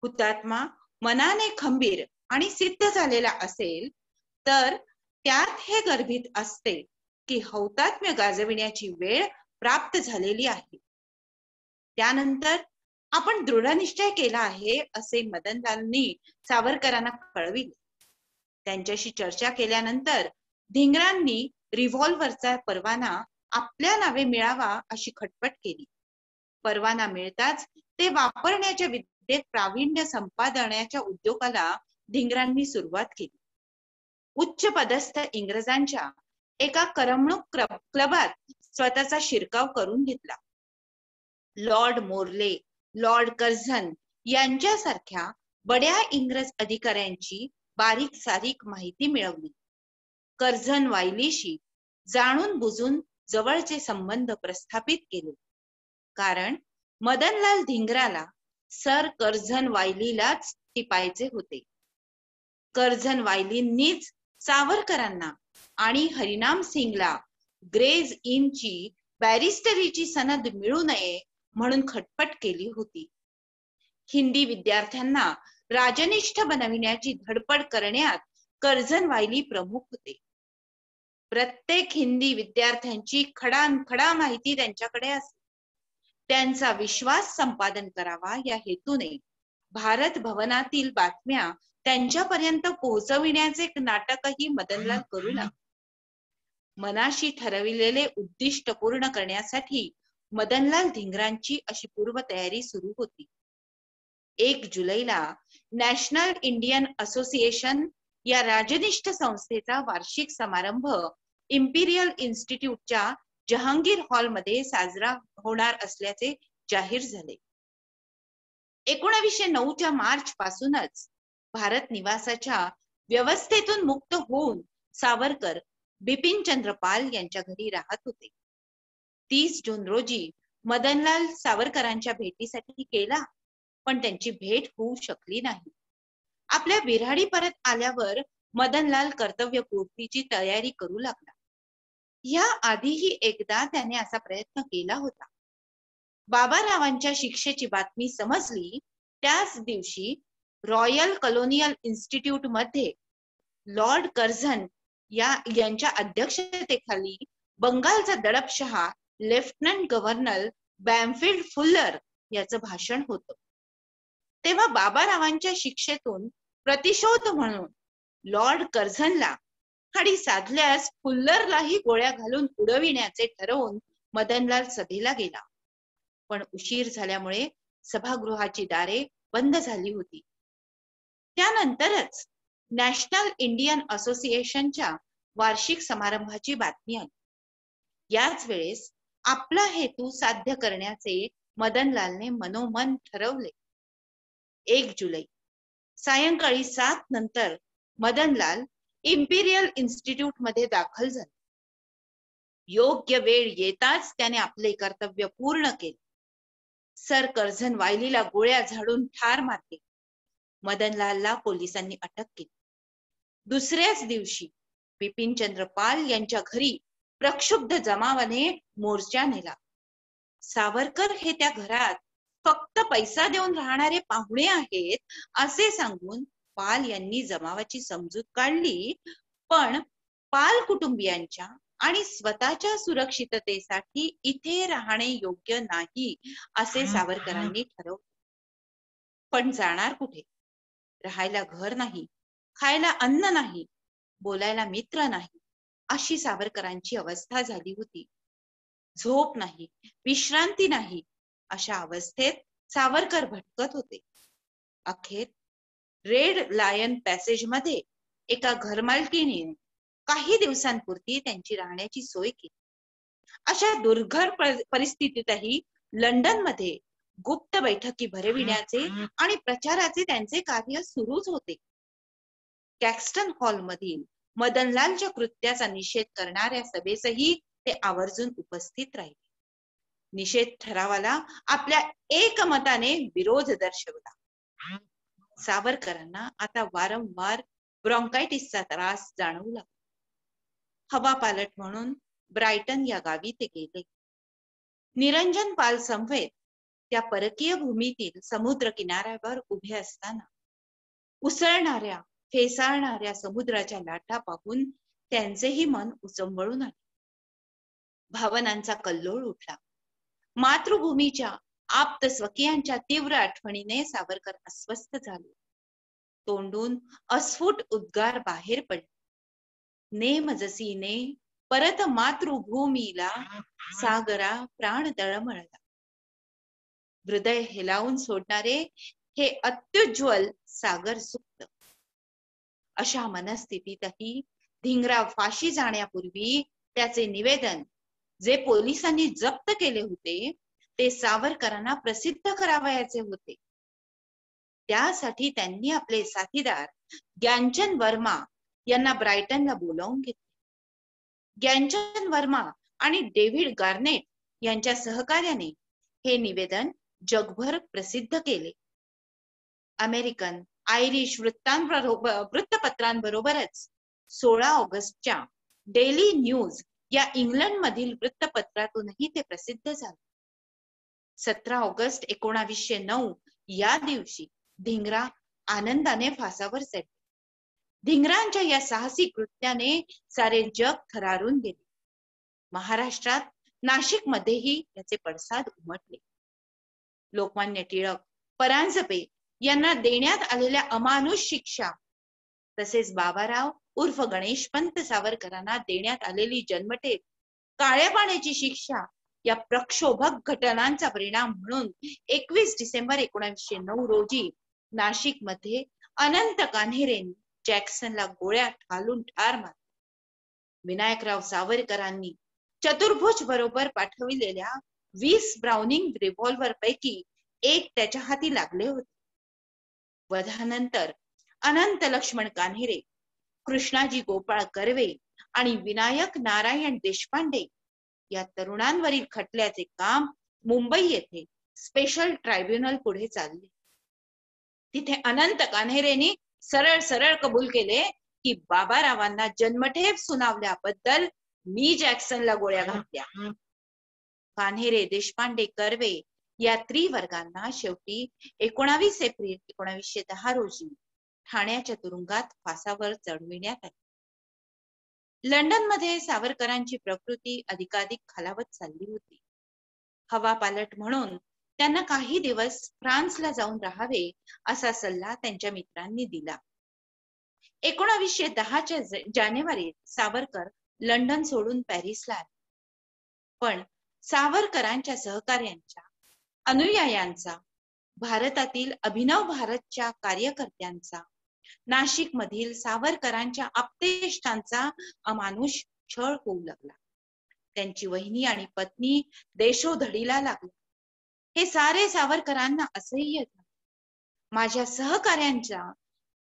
[SPEAKER 6] हुतात्मा मनाने खंबीर आणि सिद्ध झालेला असेल तर त्यात हे गर्भित असते की हौतात्म्य गाजविण्याची वेळ प्राप्त झालेली आहे. त्यानंतर आपण दृढनिश्चय केला आहे असे मदनलालनी सावरकरांना कळविले. त्यांच्याशी चर्चा केल्यानंतर धिंगरांनी रिव्हॉल्व्हरचा परवाना आपल्या नावे मिळावा अशी खटपट केली. परवाना मिळताच ते वापरण्याच्या विद्येत प्रावीण्य संपादण्याच्या उद्योगाला धिंगरांनी सुरुवात केली. उच्च पदस्थ इंग्रजांच्या एका करमणूक क्लबात स्वतःचा शिरकाव करून घेतला. लॉर्ड मोर्ले, लॉर्ड कर्झन यांच्यासारख्या बड्या इंग्रज अधिकाऱ्यांची बारीक सारीक माहिती मिळवली. कर्झन वायलीशी जाणून बुजून जवळचे संबंध प्रस्थापित केले. कारण मदनलाल धिंगराला सर कर्झन वायलीलाच टिपायचे होते. कर्झन वायलींनीच सावरकरांना आणि हरिनाम सिंगला ग्रेज इनची बॅरिस्टरीची सनद मिळू नये म्हणून खटपट केली होती. हिंदी विद्यार्थ्यांना राजनिष्ठ बनविण्याची धडपड करण्यात कर्झन वायली प्रमुख होते. प्रत्येक हिंदी विद्यार्थ्यांची खडानखडा माहिती त्यांच्याकडे असे. त्यांचा विश्वास संपादन करावा या हेतूने भारत भवनातील बातम्या त्यांच्यापर्यंत पोहोचविण्याचे नाटकही मदनलाल करू लागले. मनाशी ठरविलेले उद्दिष्ट पूर्ण करण्यासाठी मदनलाल धिंगरांची अशी पूर्वतयारी सुरू होती. 1 जुलैला नॅशनल इंडियन असोसिएशन या राजनिष्ठ संस्थेचा वार्षिक समारंभ इम्पिरियल इन्स्टिट्यूटच्या जहांगीर हॉलमध्ये साजरा होणार असल्याचे जाहीर झाले. 1909च्या मार्च पासूनच भारत निवासाच्या व्यवस्थेतून मुक्त होऊन सावरकर बिपिनचंद्र पाल यांच्या घरी राहत होते. 30 जून रोजी मदनलाल सावरकरांच्या भेटीसाठी गेला, पण त्यांची भेट होऊ शकली नाही. आपल्या बिऱ्हाडी परत आल्यावर मदनलाल कर्तव्यपूर्तीची तयारी करू लागला. या आधीही एकदा त्याने असा प्रयत्न केला होता. बाबारावांच्या शिक्षेची बातमी समजली त्याच दिवशी रॉयल कॉलोनियल इन्स्टिट्यूट मध्ये लॉर्ड कर्झन यांच्या अध्यक्षतेखाली बंगालचा दडपशहा लेफ्टनंट गव्हर्नर बॅमफिल्ड फुल्लर याचं भाषण होतं. तेव्हा बाबारावांच्या शिक्षेतून प्रतिशोध म्हणून लॉर्ड कर्झनला हाडी साधल्यास फुल्लरलाही गोळ्या घालून उडविण्याचे ठरवून मदनलाल सभेला गेला. पण उशीर झाल्यामुळे सभागृहाची दारे बंद झाली होती. त्यानंतरच नॅशनल इंडियन असोसिएशनच्या वार्षिक समारंभाची बातमी आली. याच वेळेस आपला हेतू साध्य करण्याचे मदनलालने मनोमन ठरवले. 1 जुलै सायंकाळी 7 नंतर मदनलाल इम्पिरियल इन्स्टिट्यूट मध्ये दाखल झाले. योग्य वेळ येताच त्याने आपले कर्तव्य पूर्ण केले. सर कर्झन वायलीला गोळ्या झाडून ठार मारले. मदनलालला पोलिसांनी अटक केली. दुसऱ्याच दिवशी बिपिनचंद्र पाल यांच्या घरी प्रक्षुब्ध जमावाने मोर्चा नेला. सावरकर हे त्या घरात फक्त पैसा देऊन राहणारे पाहुणे आहेत असे सांगून पाल यांनी जमावाची समजूत काढली. पण पाल कुटुंबियांच्या आणि स्वतःच्या सुरक्षिततेसाठी इथे राहणे योग्य नाही असे सावरकरांनी ठरवले. पण जाणार कुठे? राहायला घर नाही, खायला अन्न नाही, बोलायला मित्र नाही, अशी सावरकरांची अवस्था झाली होती. झोप नाही, विश्रांती नाही, अशा अवस्थेत सावरकर भटकत होते. अखेर रेड लायन पॅसेज मध्ये एका घरमालकीने काही दिवसांपुरती त्यांची राहण्याची सोय केली. अशा दुर्घर परिस्थितीतही लंडन मध्ये गुप्त बैठकी भरविण्याचे आणि प्रचाराचे त्यांचे कार्य सुरूच होते. कॅक्स्टन हॉल मधील मदनलालच्या कृत्याचा निषेध करणाऱ्या सभेसही ते आवर्जून उपस्थित राहिले. निषेध ठरावाला आपल्या एकमताने विरोध दर्शवला. सावरकरांना आता वारंवार ब्रॉन्कायटिसचा त्रास जाणवू लागला. हवा पालट म्हणून ब्रायटन या गावी ते गेले. निरंजन पाल समवेत त्या परकीय भूमीतील समुद्र किनाऱ्यावर उभे असताना उसळणाऱ्या फेसाळणाऱ्या समुद्राच्या लाटा पाहून त्यांचेही मन उचंबळून आले. भावनांचा कल्लोळ उठला. मातृभूमीच्या आप्त स्वकीयांच्या तीव्र आठवणीने सावरकर अस्वस्थ झाले. तोंडून अस्फुट उद्गार बाहेर पडले. नेम जसीने परत मातृभूमीला सागरा प्राण तळमळला. हृदय हेलावून सोडणारे हे अत्युज्ज्वल सागर सुप्त. अशा मनस्थितीतही धिंगरा फाशी जाण्यापूर्वी त्याचे निवेदन जे पोलिसांनी जप्त केले होते ते सावरकरांना प्रसिद्ध करावयाचे होते. त्यासाठी त्यांनी आपले साथीदार ज्ञानचंद वर्मा यांना ब्रायटनला बोलावून घेतले. ज्ञानचंद वर्मा आणि डेव्हिड गार्नेट यांच्या सहकार्याने हे निवेदन जगभर प्रसिद्ध केले. अमेरिकन, आयरिश वृत्तपत्रांबरोबरच 16 ऑगस्टच्या डेली न्यूज या इंग्लंड मधील वृत्तपत्रातूनही ते प्रसिद्ध झाले. 17 ऑगस्ट 1909 या दिवशी धिंगरा आनंदाने फासावर चढले. धिंगरांच्या या साहसी कृत्याने सारे जग थरारून गेले. महाराष्ट्रात नाशिक मध्येही याचे पडसाद उमटले. लोकमान्य टिळक, परांजपे यांना देण्यात आलेल्या अमानुष शिक्षा तसेच बाबाराव उर्फ गणेशपंत सावरकरांना देण्यात आलेली जन्मठेप, काळ्या पाण्याची शिक्षा या प्रक्षोभक घटनांचा परिणाम म्हणून 21 डिसेंबर 1909 रोजी नाशिक मध्ये अनंत कान्हेरेंनी जॅक्सनला गोळ्या घालून ठार मारले. विनायकराव सावरकरांनी चतुर्भुज बरोबर पाठविलेल्या 20 ब्राउनिंग रिव्हॉल्वर पैकी एक त्याच्या हाती लागले होते. वधानंतर अनंत लक्ष्मण कान्हेरे, कृष्णाजी गोपाळ कर्वे आणि विनायक नारायण देशपांडे या तरुणांवरील खटल्याचे काम मुंबई येथे स्पेशल ट्रायब्युनल पुढे चालले. तिथे अनंत कान्हेरेंनी सरळ सरळ कबूल केले की बाबारावांना जन्मठेप सुनावल्याबद्दल मी जॅक्सनला गोळ्या घातल्या. कान्हेरे, देशपांडे, कर्वे या त्रिवर्गांना शेवटी 19 एप्रिल 1910 रोजी ठाण्याच्या तुरुंगात फासावर चढविण्यात आले. लंडन मध्ये सावरकरांची प्रकृती अधिकाधिक खालावत चालली होती. हवा पालट म्हणून त्यांना काही दिवस फ्रान्सला जाऊन राहावे असा सल्ला त्यांच्या मित्रांनी दिला. 1910च्या जानेवारीत सावरकर लंडन सोडून पॅरिसला आले. पण सावरकरांच्या सहकार्यांच्या, अनुयायांचा, भारतातील अभिनव भारतच्या कार्यकर्त्यांचा, नाशिक मधील सावरकरांच्या आप्तेष्टांचा अमानुष छळ होऊ लागला. त्यांची वहिनी आणि पत्नी देशोधडीला लागली. हे सारे सावरकरांना असह्य झाले. माझ्या सहकार्यांचा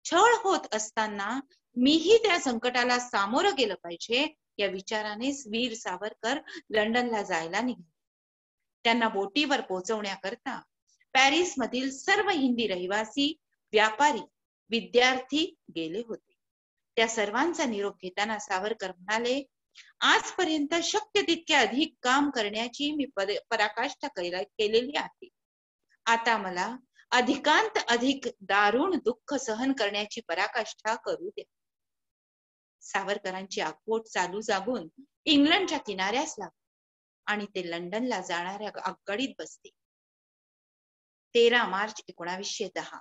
[SPEAKER 6] छळ होत असताना मीही त्या संकटाला सामोरं गेलं पाहिजे या विचारानेच वीर सावरकर लंडनला जायला निघाले. त्यांना बोटीवर पोहोचवण्याकरता पॅरिस मधील सर्व हिंदी रहिवासी, व्यापारी, विद्यार्थी गेले होते. त्या सर्वांचा निरोप घेताना सावरकर म्हणाले, आजपर्यंत शक्य तितके अधिक काम करण्याची मी पराकाष्ठा केलेली आहे. आता मला अधिकांत अधिक दारुण दुःख सहन करण्याची पराकाष्ठा करू द्या. सावरकरांची आगबोट चालू जागून इंग्लंडच्या किनाऱ्यास लागली आणि ते लंडनला जाणाऱ्या आगगाडीत बसले. 13 मार्च 1910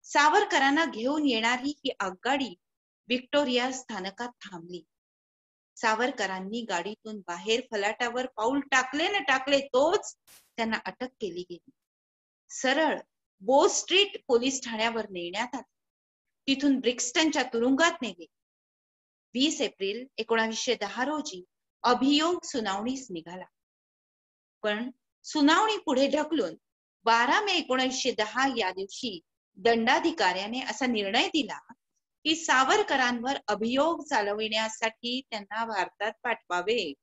[SPEAKER 6] सावरकरांना घेऊन येणारी ही आगगाडी व्हिक्टोरिया स्थानकात थांबली. सावरकरांनी गाडीतून बाहेर फलाटावर पाऊल टाकले न टाकले तोच त्यांना अटक केली गेली. सरळ बो स्ट्रीट पोलीस ठाण्यावर नेण्यात आले. तिथून ब्रिक्स्टनच्या तुरुंगात नेले. 20 एप्रिल 1910 रोजी अभियोग सुनावणीस निघाला. पण सुनावणी पुढे ढकलून 12 मे 1910 या दिवशी दंडाधिकाऱ्याने असा निर्णय दिला की सावरकरांवर अभियोग चालविण्यासाठी त्यांना भारतात पाठवावे.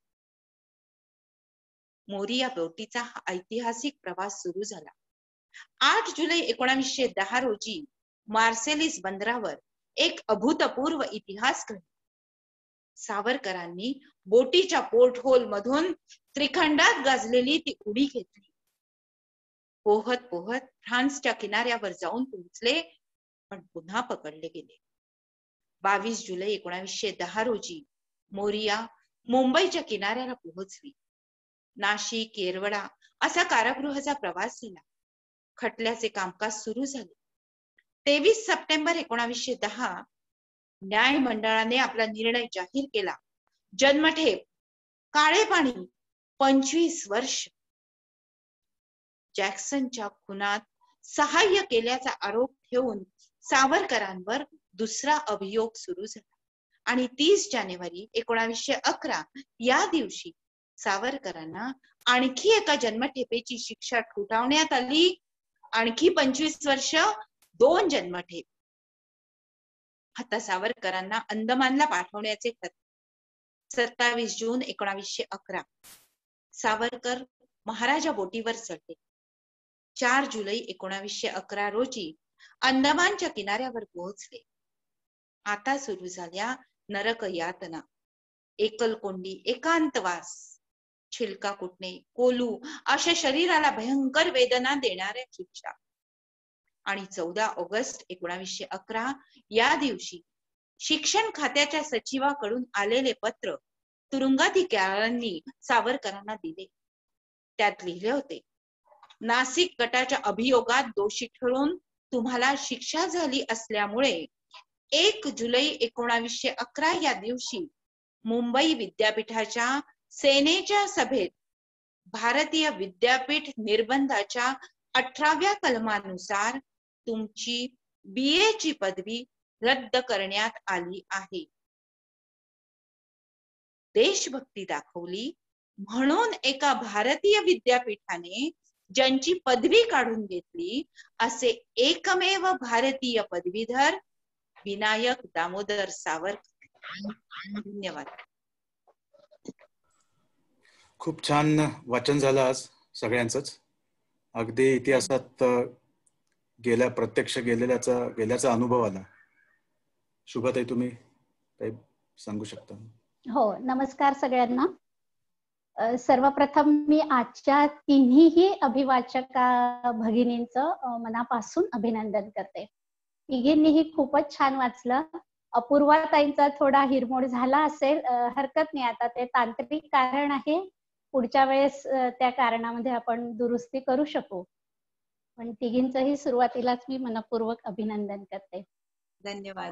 [SPEAKER 6] मोरिया बोटीचा हा ऐतिहासिक प्रवास सुरू झाला. 8 जुलै 1910 रोजी मार्सेलिस बंदरावर एक अभूतपूर्व इतिहास घडला. सावरकरांनी बोटीच्या पोर्ट होल मधून त्रिखंडात गाजलेली ती उडी घेतली. पोहत पोहत फ्रान्सच्या किनाऱ्यावर जाऊन पोहोचले, पण पुन्हा पकडले गेले. 22 जुलै 1910 रोजी मोरिया मुंबईच्या किनाऱ्याला पोहोचली. नाशिक, येरवडा असा कारागृहाचा प्रवास झाला. खटल्याचे कामकाज सुरू झाले. 23 सप्टेंबर 1910 न्याय मंडळाने आपला निर्णय जाहीर केला. जन्मठेप, काळे पाणी, 25 वर्ष. जॅक्सनच्या खुनात सहाय्य केल्याचा आरोप ठेवून सावरकरांवर दुसरा अभियोग सुरू झाला आणि 30 जानेवारी 1911 या दिवशी सावरकरांना आणखी एका जन्मठेपेची शिक्षा ठोठावण्यात आली. आणखी 25 वर्ष, 2 जन्मठेप. आता सावरकरांना अंदमानला पाठवण्याचे ठरले. 27 जून 1911 सावरकर महाराजा बोटीवर चढले. 4 जुलै 1911 रोजी अंदमानच्या किनाऱ्यावर पोहोचले. आता सुरू झाल्या नरक यातना, एकलकोंडी, एकांतवास, छिलका कुटणे, कोलू अशा शरीराला भयंकर वेदना देणाऱ्या शिक्षा. आणि 14 ऑगस्ट 1911 या दिवशी शिक्षण खात्याच्या सचिवाकडून आलेले पत्र तुरुंगाधिकाऱ्यांनी सावरकरांना दिले. त्यात लिहिले होते, नाशिक गटाच्या अभियोगात दोषी ठरवून तुम्हाला शिक्षा झाली असल्यामुळे 1 जुलै 1911 या दिवशी मुंबई विद्यापीठाच्या सेनेच्या सभेत भारतीय विद्यापीठ निर्बंधाच्या 18व्या कलमानुसार तुमची BA ची पदवी रद्द करण्यात आली आहे. देशभक्ती दाखवली म्हणून एका भारतीय विद्यापीठाने ज्यांची पदवी काढून घेतली असे एकमेव भारतीय पदवीधर विनायक दामोदर सावरकर. धन्यवाद.
[SPEAKER 2] खूप छान वाचन झालं आज सगळ्यांचंच. अगदी इतिहासात गेल्याचा अनुभव आला. शुभाताई, तुम्ही काही सांगू शकता?
[SPEAKER 7] हो, नमस्कार सगळ्यांना. सर्वप्रथम मी आजच्या तिन्ही अभिवाचका भगिनींचं मनापासून अभिनंदन करते. तिघींनीही खूपच छान वाचलं. अपूर्वाताईंचा थोडा हिरमोड झाला असेल, हरकत नाही, आता ते तांत्रिक कारण आहे. पुढच्या वेळेस त्या कारणामध्ये आपण दुरुस्ती करू शकू. पण तिघींचंही सुरुवातीलाच मी मनपूर्वक अभिनंदन करते.
[SPEAKER 6] धन्यवाद.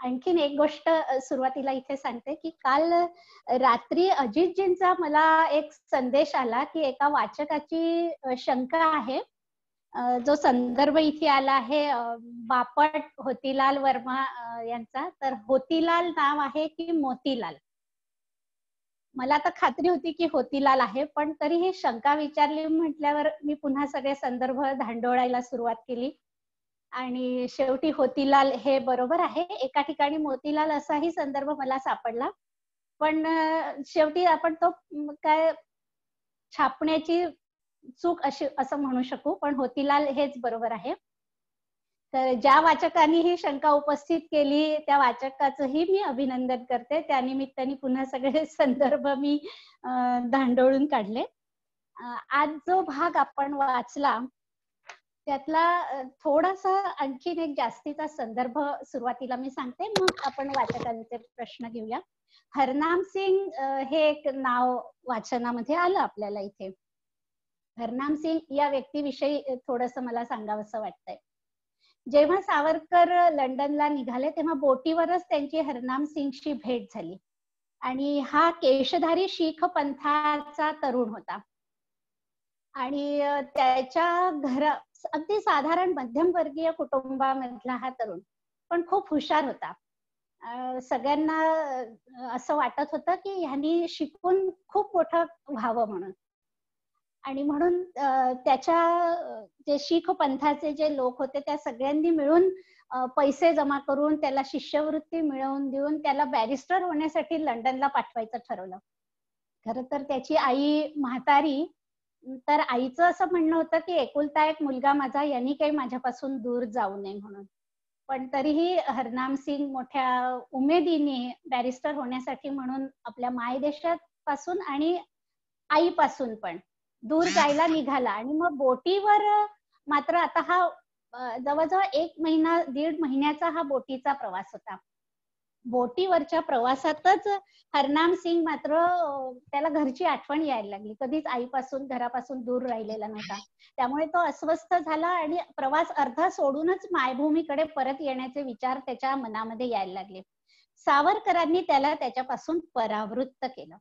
[SPEAKER 7] आणखीन एक गोष्ट सुरुवातीला इथे सांगते की काल रात्री अजितजींचा मला एक संदेश आला की एका वाचकाची शंका आहे. जो संदर्भ इथे आला आहे बापट होतीलाल वर्मा यांचा. तर होतीलाल नाव आहे की मोतीलाल? मला आता खात्री होती की होतीलाल आहे, पण तरी ही शंका विचारली म्हटल्यावर मी पुन्हा सगळे संदर्भ धांडोळायला सुरुवात केली आणि शेवटी होतीलाल हे बरोबर आहे. एका ठिकाणी मोतीलाल असाही संदर्भ मला सापडला, पण शेवटी आपण तो काय छापण्याची चूक असं म्हणू शकू, पण होतीलाल हेच बरोबर आहे. तर ज्या वाचकांनी ही शंका उपस्थित केली त्या वाचकाचंही मी अभिनंदन करते. त्यानिमित्ताने पुन्हा सगळे संदर्भ मी धांडोळून काढले. आज जो भाग आपण वाचला त्यातला थोडासा आणखीन एक जास्तीचा संदर्भ सुरुवातीला मी सांगते, मग आपण वाचकांचे प्रश्न घेऊया. हरनाम सिंग हे एक नाव वाचनामध्ये आलं आपल्याला इथे. हरनाम सिंग या व्यक्तीविषयी थोडंसं मला सांगावंसं वाटतंय. जेव्हा सावरकर लंडनला निघाले तेव्हा बोटीवरच त्यांची हरनाम सिंगशी भेट झाली आणि हा केशधारी शीख पंथाचा तरुण होता आणि त्याच्या घरात अगदी साधारण मध्यमवर्गीय कुटुंबामधला हा तरुण, पण खूप हुशार होता. सगळ्यांना असं वाटत होतं की ह्यांनी शिकून खूप मोठं व्हावं म्हणून. आणि म्हणून त्याच्या जे शीख पंथाचे जे लोक होते त्या सगळ्यांनी मिळून पैसे जमा करून त्याला शिष्यवृत्ती मिळवून देऊन त्याला बॅरिस्टर होण्यासाठी लंडनला पाठवायचं ठरवलं. खरं तर त्याची आई म्हातारी, तर आईचं असं म्हणणं होतं की एकुलता एक मुलगा माझा, यांनी काही माझ्यापासून दूर जाऊ नये म्हणून. पण तरीही हरनाम सिंग मोठ्या उमेदीने बॅरिस्टर होण्यासाठी म्हणून आपल्या मायदेशापासून आणि आईपासून पण दूर जायला निघाला. आणि मग बोटीवर मात्र आता हा जवळजवळ 1-1.5 महिन्याचा हा बोटीचा प्रवास होता. बोटीवरच्या प्रवासातच हरनाम सिंग मात्र त्याला घरची आठवण यायला लागली. कधीच आईपासून घरापासून दूर राहिलेला नव्हता. त्यामुळे तो अस्वस्थ झाला आणि प्रवास अर्धा सोडूनच मायभूमीकडे परत येण्याचे विचार त्याच्या मनामध्ये यायला लागले. सावरकरांनी त्याला त्याच्यापासून परावृत्त केलं.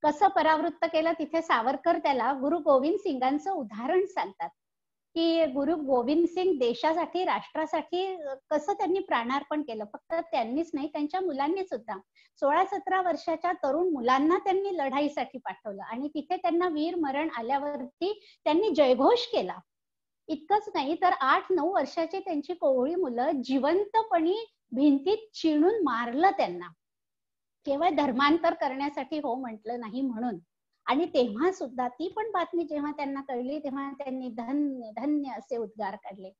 [SPEAKER 7] कसं परावृत्त केलं? तिथे सावरकर त्याला गुरु गोविंद सिंगांचं उदाहरण सांगतात की गुरु गोविंद सिंग देशासाठी राष्ट्रासाठी कसं त्यांनी प्राणार्पण केलं. फक्त त्यांनीच नाही, त्यांच्या मुलांनी सुद्धा 16-17 वर्षाच्या तरुण मुलांना त्यांनी लढाईसाठी पाठवलं आणि तिथे त्यांना वीर मरण आल्यावरती त्यांनी जयघोष केला. इतकंच नाही तर 8-9 वर्षाची त्यांची कोवळी मुलं जिवंतपणी भिंतीत चिणून मारलं त्यांना, केवळ धर्मांतर करण्यासाठी हो म्हटलं नाही म्हणून. आणि तेव्हा सुद्धा ती पण बातमी जेव्हा त्यांना कळली तेव्हा त्यांनी धन्य धन्य असे उद्गार काढले.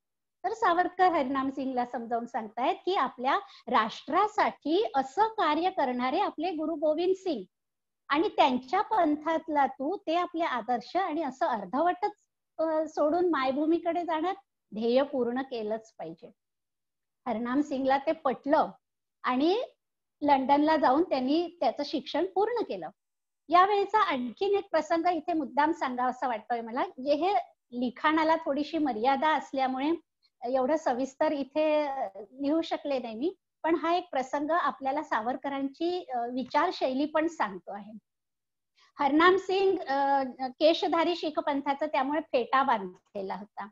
[SPEAKER 7] तर सावरकर हरनाम सिंगला समजावून सांगतायत की आपल्या राष्ट्रासाठी असं कार्य करणारे आपले गुरु गोविंद सिंग आणि त्यांच्या पंथातला तू, ते आपले आदर्श आणि असं अर्धवटच सोडून मायभूमीकडे जाणार, ध्येय पूर्ण केलंच पाहिजे. हरनाम सिंगला ते पटलं आणि लंडनला जाऊन त्यांनी त्याचं शिक्षण पूर्ण केलं. यावेळेचा आणखीन एक प्रसंग इथे मुद्दाम सांगावा असं वाटतोय मला, जे हे लिखाणाला थोडीशी मर्यादा असल्यामुळे एवढं सविस्तर इथे लिहू शकले नाही मी, पण हा एक प्रसंग आपल्याला सावरकरांची विचारशैली पण सांगतो आहे. हरनाम सिंग केशधारी शीख पंथाचा त्यामुळे फेटा बांधलेला होता.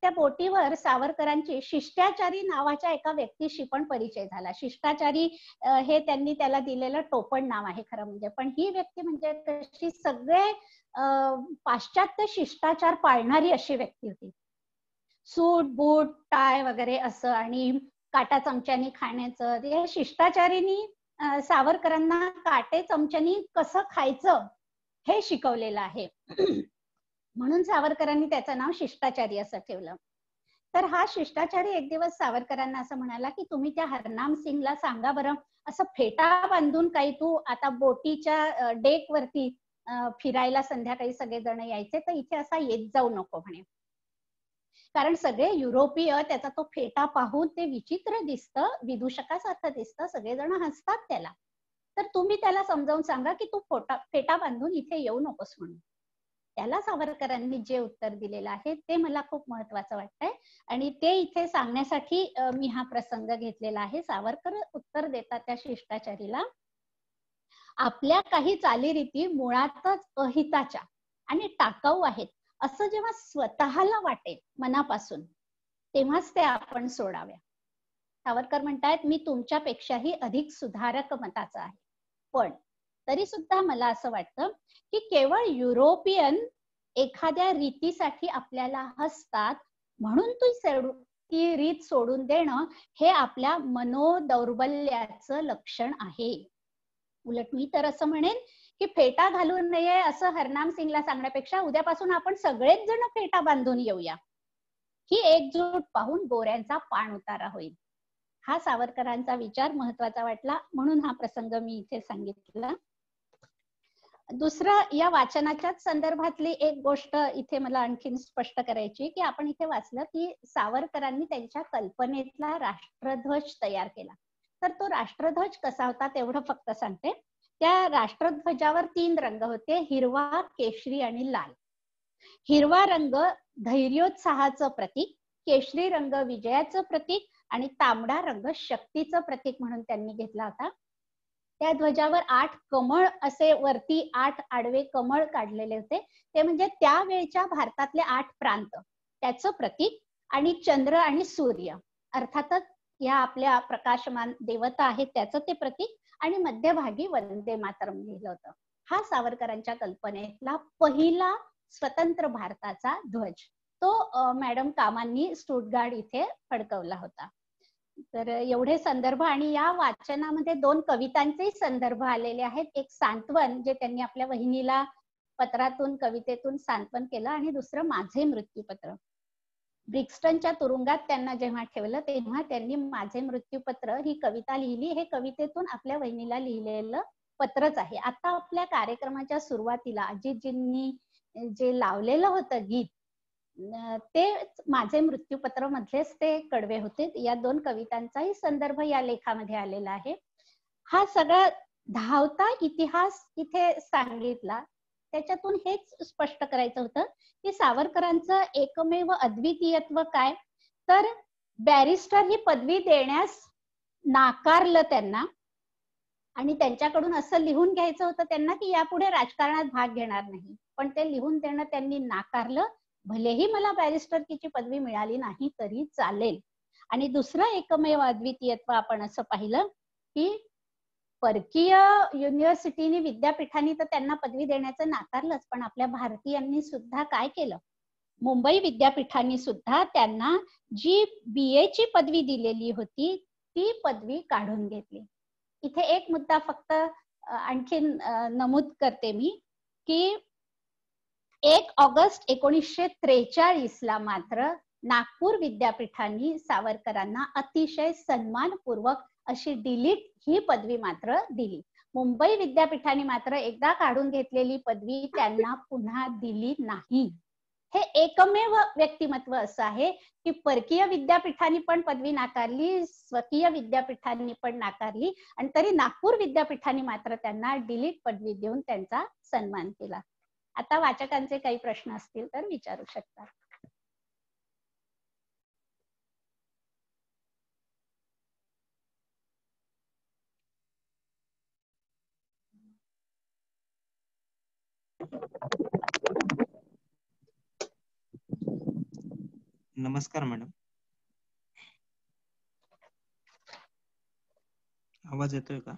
[SPEAKER 7] त्या बोटीवर सावरकरांची शिष्टाचारी नावाच्या एका व्यक्तीशी पण परिचय झाला. शिष्टाचारी हे त्यांनी त्याला दिलेलं टोपण नाव आहे खरं म्हणजे, पण ही व्यक्ती म्हणजे कशी सगळे पाश्चात्य शिष्टाचार पाळणारी अशी व्यक्ती होती. सूट बूट टाय वगैरे असं आणि काटा चमच्यानी खाण्याचं. या शिष्टाचारीनी सावरकरांना काटे चमच्यानी कसं खायचं हे शिकवलेलं आहे. म्हणून सावरकरांनी त्याचं नाव शिष्टाचारी असं ठेवलं. तर हा शिष्टाचारी एक दिवस सावरकरांना असं म्हणाला की तुम्ही त्या हरनाम सिंगला सांगा बरं, असं फेटा बांधून काही तू आता बोटीच्या डेक वरती फिरायला संध्याकाळी सगळेजण यायचे, तर इथे असा येत जाऊ नको म्हणे. कारण सगळे युरोपीय त्याचा तो फेटा पाहून ते विचित्र दिसतं, विदूषकासारखं दिसतं, सगळेजण हसतात त्याला. तर तुम्ही त्याला समजावून सांगा की तू फेटा बांधून इथे येऊ नकोस म्हणून. त्याला सावरकरांनी जे उत्तर दिलेलं आहे ते मला खूप महत्वाचं वाटतंय आणि ते इथे सांगण्यासाठी मी हा प्रसंग घेतलेला आहे. सावरकर उत्तर देतात त्या शिष्टाचारीला, आपल्या काही चालीरीती मुळातच अहिताच्या आणि टाकाऊ आहेत असं जेव्हा स्वतःला वाटेल मनापासून, तेव्हाच ते आपण सोडाव्या. सावरकर म्हणतायत, मी तुमच्यापेक्षाही अधिक सुधारक मताचा आहे, पण तरी सुद्धा मला असं वाटतं की केवळ युरोपियन एखाद्या रीतीसाठी आपल्याला हसतात म्हणून ती रीत सोडून देणं हे आपल्या मनोदौर्बल्याचं लक्षण आहे. उलट मी तर असं म्हणेन की फेटा घालू नये असं हरनाम सिंगला सांगण्यापेक्षा उद्यापासून आपण सगळेच जण फेटा बांधून येऊया, ही एकजूट पाहून गोऱ्यांचा पाण उतारा होईल. हा सावरकरांचा विचार महत्वाचा वाटला म्हणून हा प्रसंग मी इथे सांगितला. दुसरं, या वाचनाच्याच संदर्भातली एक गोष्ट इथे मला आणखीन स्पष्ट करायची की आपण इथे वाचलं की सावरकरांनी त्यांच्या कल्पनेतला राष्ट्रध्वज तयार केला. तर तो राष्ट्रध्वज कसा होता तेवढं फक्त सांगते. त्या राष्ट्रध्वजावर 3 रंग होते, हिरवा, केशरी आणि लाल. हिरवा रंग धैर्योत्साहाचं प्रतीक, केशरी रंग विजयाचं प्रतीक आणि तांबडा रंग शक्तीचं प्रतीक म्हणून त्यांनी घेतला होता. त्या ध्वजावर 8 कमळ असे वरती 8 आडवे कमळ काढलेले होते, ते म्हणजे त्यावेळच्या भारतातले 8 प्रांत त्याचं प्रतीक, आणि चंद्र आणि सूर्य अर्थातच या आपल्या प्रकाशमान देवता आहेत त्याचं ते प्रतीक, आणि मध्यभागी वंदे मातरम लिहिलं होतं. हा सावरकरांच्या कल्पनेतला पहिला स्वतंत्र भारताचा ध्वज तो मॅडम कामांनी स्टुटगार्ड इथे फडकवला होता. तर एवढे संदर्भ, आणि या वाचनामध्ये 2 कवितांचे संदर्भ आलेले आहेत. एक सांत्वन जे त्यांनी आपल्या वहिनीला पत्रातून कवितेतून सांत्वन केलं, आणि दुसरं माझे मृत्यूपत्र. ब्रिक्स्टनच्या तुरुंगात त्यांना जेव्हा ठेवलं तेव्हा त्यांनी माझे मृत्यूपत्र ही कविता लिहिली. हे कवितेतून आपल्या वहिनीला लिहिलेलं पत्रच आहे. आता आपल्या कार्यक्रमाच्या सुरुवातीला अजितजींनी जे लावलेलं होतं गीत ते माझे मृत्यूपत्र मधलेच ते कडवे होते. या 2 कवितांचाही संदर्भ या लेखामध्ये आलेला आहे. हा सगळा धावता इतिहास इथे सांगितला. त्याच्यातून हेच स्पष्ट करायचं होतं की सावरकरांचं एकमेव अद्वितीयत्व काय, तर बॅरिस्टर ही पदवी देण्यास नाकारलं त्यांना, आणि त्यांच्याकडून असं लिहून घ्यायचं होतं त्यांना की यापुढे राजकारणात भाग घेणार नाही, पण ते लिहून देणं त्यांनी नाकारलं. भलेही मला बॅरिस्टरकीची पदवी मिळाली नाही तरी चालेल. आणि दुसरं एकमेव अद्वितीयत्व आपण असं पाहिलं की परकीय युनिव्हर्सिटीनी विद्यापीठांनी तर त्यांना पदवी देण्याचं नाकारलंच, पण आपल्या भारतीयांनी सुद्धा काय केलं, मुंबई विद्यापीठांनी सुद्धा त्यांना जी BA ची पदवी दिलेली होती ती पदवी काढून घेतली. इथे एक मुद्दा फक्त आणखीन नमूद करते मी की 1 ऑगस्ट 1943 ला मात्र नागपूर विद्यापीठांनी सावरकरांना अतिशय सन्मानपूर्वक अशी डिलीट ही पदवी मात्र दिली. मुंबई विद्यापीठाने मात्र एकदा काढून घेतलेली पदवी त्यांना पुन्हा दिली नाही. हे एकमेव व्यक्तिमत्व असं आहे की परकीय विद्यापीठांनी पण पदवी नाकारली, स्वकीय विद्यापीठांनी पण नाकारली, आणि तरी नागपूर विद्यापीठाने मात्र त्यांना डिलीट पदवी देऊन त्यांचा सन्मान केला. आता वाचकांचे काही प्रश्न असतील तर विचारू शकता.
[SPEAKER 8] नमस्कार मॅडम. आवाज येतोय का?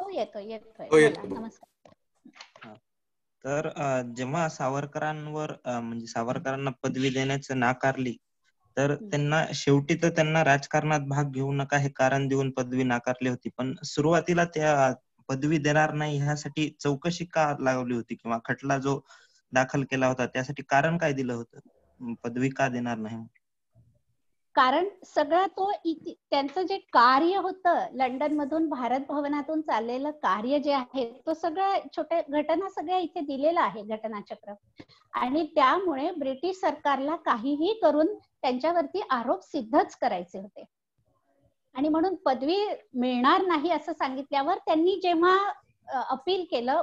[SPEAKER 7] हो येतोय येतोय.
[SPEAKER 2] हो, येतोय.
[SPEAKER 7] बोला. नमस्कार.
[SPEAKER 8] तर जेव्हा सावरकरांवर म्हणजे सावरकरांना पदवी देण्याचं नाकारली, तर त्यांना शेवटी तर त्यांना राजकारणात भाग घेऊ नका हे कारण देऊन पदवी नाकारली होती. पण सुरुवातीला त्या पदवी देणार नाही ह्यासाठी चौकशी का लावली होती किंवा खटला जो दाखल केला होता त्यासाठी कारण काय दिलं होतं? पदवी का देणार नाही?
[SPEAKER 7] कारण सगळं तो त्यांचं जे कार्य होतं लंडन मधून भारत भवनातून चाललेलं कार्य जे आहे तो सगळं छोट्या घटना सगळ्या इथे दिलेलं आहे घटनाचक्र. आणि त्यामुळे ब्रिटिश सरकारला काहीही करून त्यांच्यावरती आरोप सिद्धच करायचे होते. आणि म्हणून पदवी मिळणार नाही असं सांगितल्यावर त्यांनी जेव्हा अपील केलं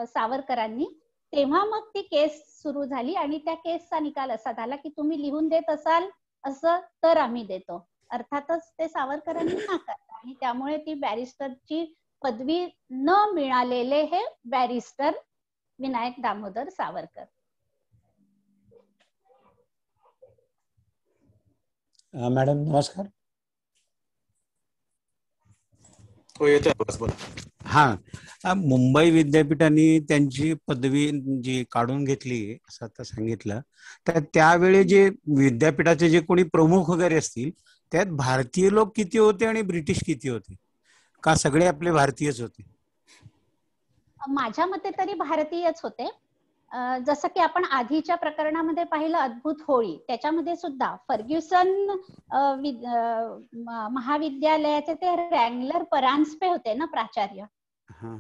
[SPEAKER 7] सावरकरांनी, तेव्हा मग ती केस सुरू झाली आणि त्या केसचा निकाल असा झाला की तुम्ही लिहून देत असाल असं तर आम्ही देतो. अर्थातच ते सावरकरांनी नाकारलं आणि त्यामुळे ती बॅरिस्टरची पदवी न मिळालेले हे बॅरिस्टर विनायक दामोदर सावरकर.
[SPEAKER 9] मॅडम नमस्कार.
[SPEAKER 2] हो येतोय आवाज, बोला.
[SPEAKER 9] हा, मुंबई विद्यापीठाने त्यांची पदवी जी काढून घेतली असं आता सांगितलं, तर त्यावेळी जे विद्यापीठाचे जे कोणी प्रमुख वगैरे असतील त्यात भारतीय लोक किती होते आणि ब्रिटिश किती होते, का सगळे आपले भारतीयच होते?
[SPEAKER 7] माझ्या मते तरी भारतीयच होते. जसं की आपण आधीच्या प्रकरणामध्ये पाहिलं अद्भुत होळी, त्याच्यामध्ये सुद्धा फर्ग्युसन महाविद्यालयाचे ते रँगलर परांजपे होते ना प्राचार्य,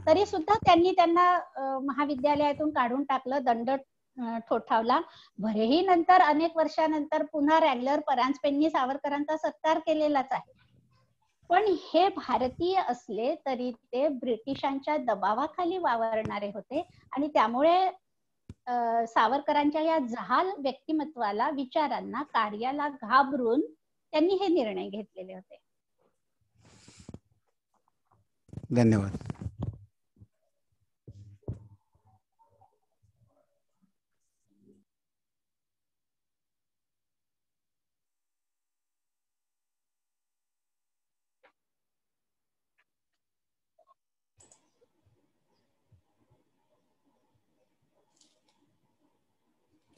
[SPEAKER 7] तरी सुद्धा त्यांनी त्यांना महाविद्यालयातून काढून टाकलं, दंड ठोठावला. भलेही नंतर अनेक वर्षानंतर पुन्हा रँगलर परांजपेंनी सावरकरांचा सत्कार केलेलाच आहे. पण हे भारतीय असले तरी ते ब्रिटिशांच्या दबावाखाली वावरणारे होते आणि त्यामुळे सावरकरांच्या या जहाल व्यक्तिमत्वाला, विचारांना, कार्याला घाबरून त्यांनी हे निर्णय घेतलेले होते.
[SPEAKER 9] धन्यवाद.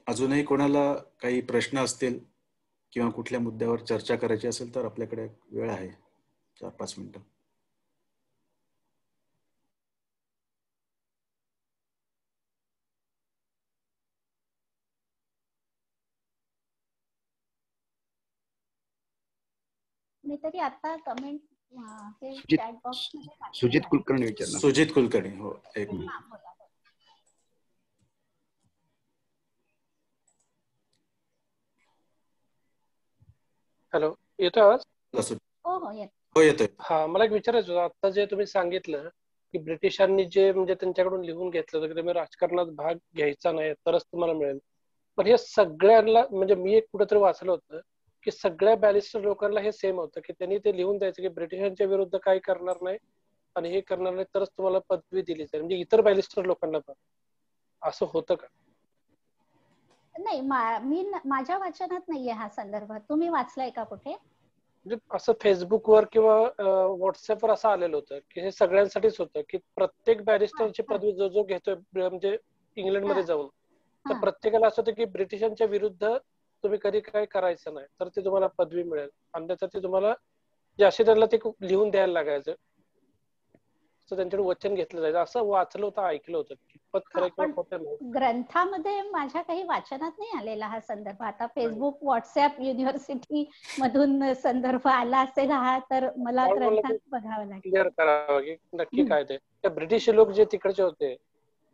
[SPEAKER 2] अजूनही कोणाला काही प्रश्न असतील किंवा कुठल्या मुद्द्यावर चर्चा करायची असेल तर आपल्याकडे वेळ आहे, 4-5 मिनिटं.
[SPEAKER 7] मी तरी आता कमेंट चॅट बॉक्स मध्ये
[SPEAKER 5] सुजित कुलकर्णी विचारणार.
[SPEAKER 2] सुजित कुलकर्णी, हो एक मिनिट.
[SPEAKER 10] हॅलो, येतोय आवाज?
[SPEAKER 7] हो हो येतो.
[SPEAKER 2] हो येतोय.
[SPEAKER 10] हा, मला एक विचारायचं होतं. आता जे तुम्ही सांगितलं की ब्रिटिशांनी जे म्हणजे त्यांच्याकडून लिहून घेतलं होतं की तुम्ही राजकारणात भाग घ्यायचा नाही तरच तुम्हाला मिळेल, पण हे सगळ्यांना म्हणजे मी एक कुठेतरी वाचलं होतं की सगळ्या बॅरिस्टर लोकांना हे सेम होतं की त्यांनी ते लिहून द्यायचं की ब्रिटिशांच्या विरुद्ध काही करणार नाही आणि हे करणार नाही तरच तुम्हाला पदवी दिली जाईल. म्हणजे इतर बॅरिस्टर लोकांना पण असं होतं का?
[SPEAKER 7] नाही, मी माझ्या वाचनात नाहीये हा संदर्भ. तुम्ही वाचलाय का कुठे?
[SPEAKER 10] म्हणजे असं फेसबुकवर किंवा व्हॉट्सअपवर असं आलेलं होतं की हे सगळ्यांसाठीच होतं की प्रत्येक बॅरिस्टरची पदवी जो जो घेतोय म्हणजे इंग्लंडमध्ये जाऊन, तर प्रत्येकाला असं होतं की ब्रिटिशांच्या विरुद्ध तुम्ही कधी काय करायचं नाही तर ते तुम्हाला पदवी मिळेल, अन्यथा ते तुम्हाला जे असे त्यांना ते लिहून द्यायला लागायचं, तर त्यांच्याकडे वचन घेतलं जायचं असं वाचलं होतं, ऐकलं होतं. कितपत खरं किंवा खोटं नाही
[SPEAKER 7] ग्रंथामध्ये माझ्या काही वाचनात नाही आलेला हा संदर्भ. आता फेसबुक, व्हॉट्सअप, युनिव्हर्सिटी मधून संदर्भ आला असेल हा, तर मला ग्रंथात बघावं लागेल.
[SPEAKER 10] क्लिअर करावं की नक्की काय ते. ब्रिटिश लोक जे तिकडचे होते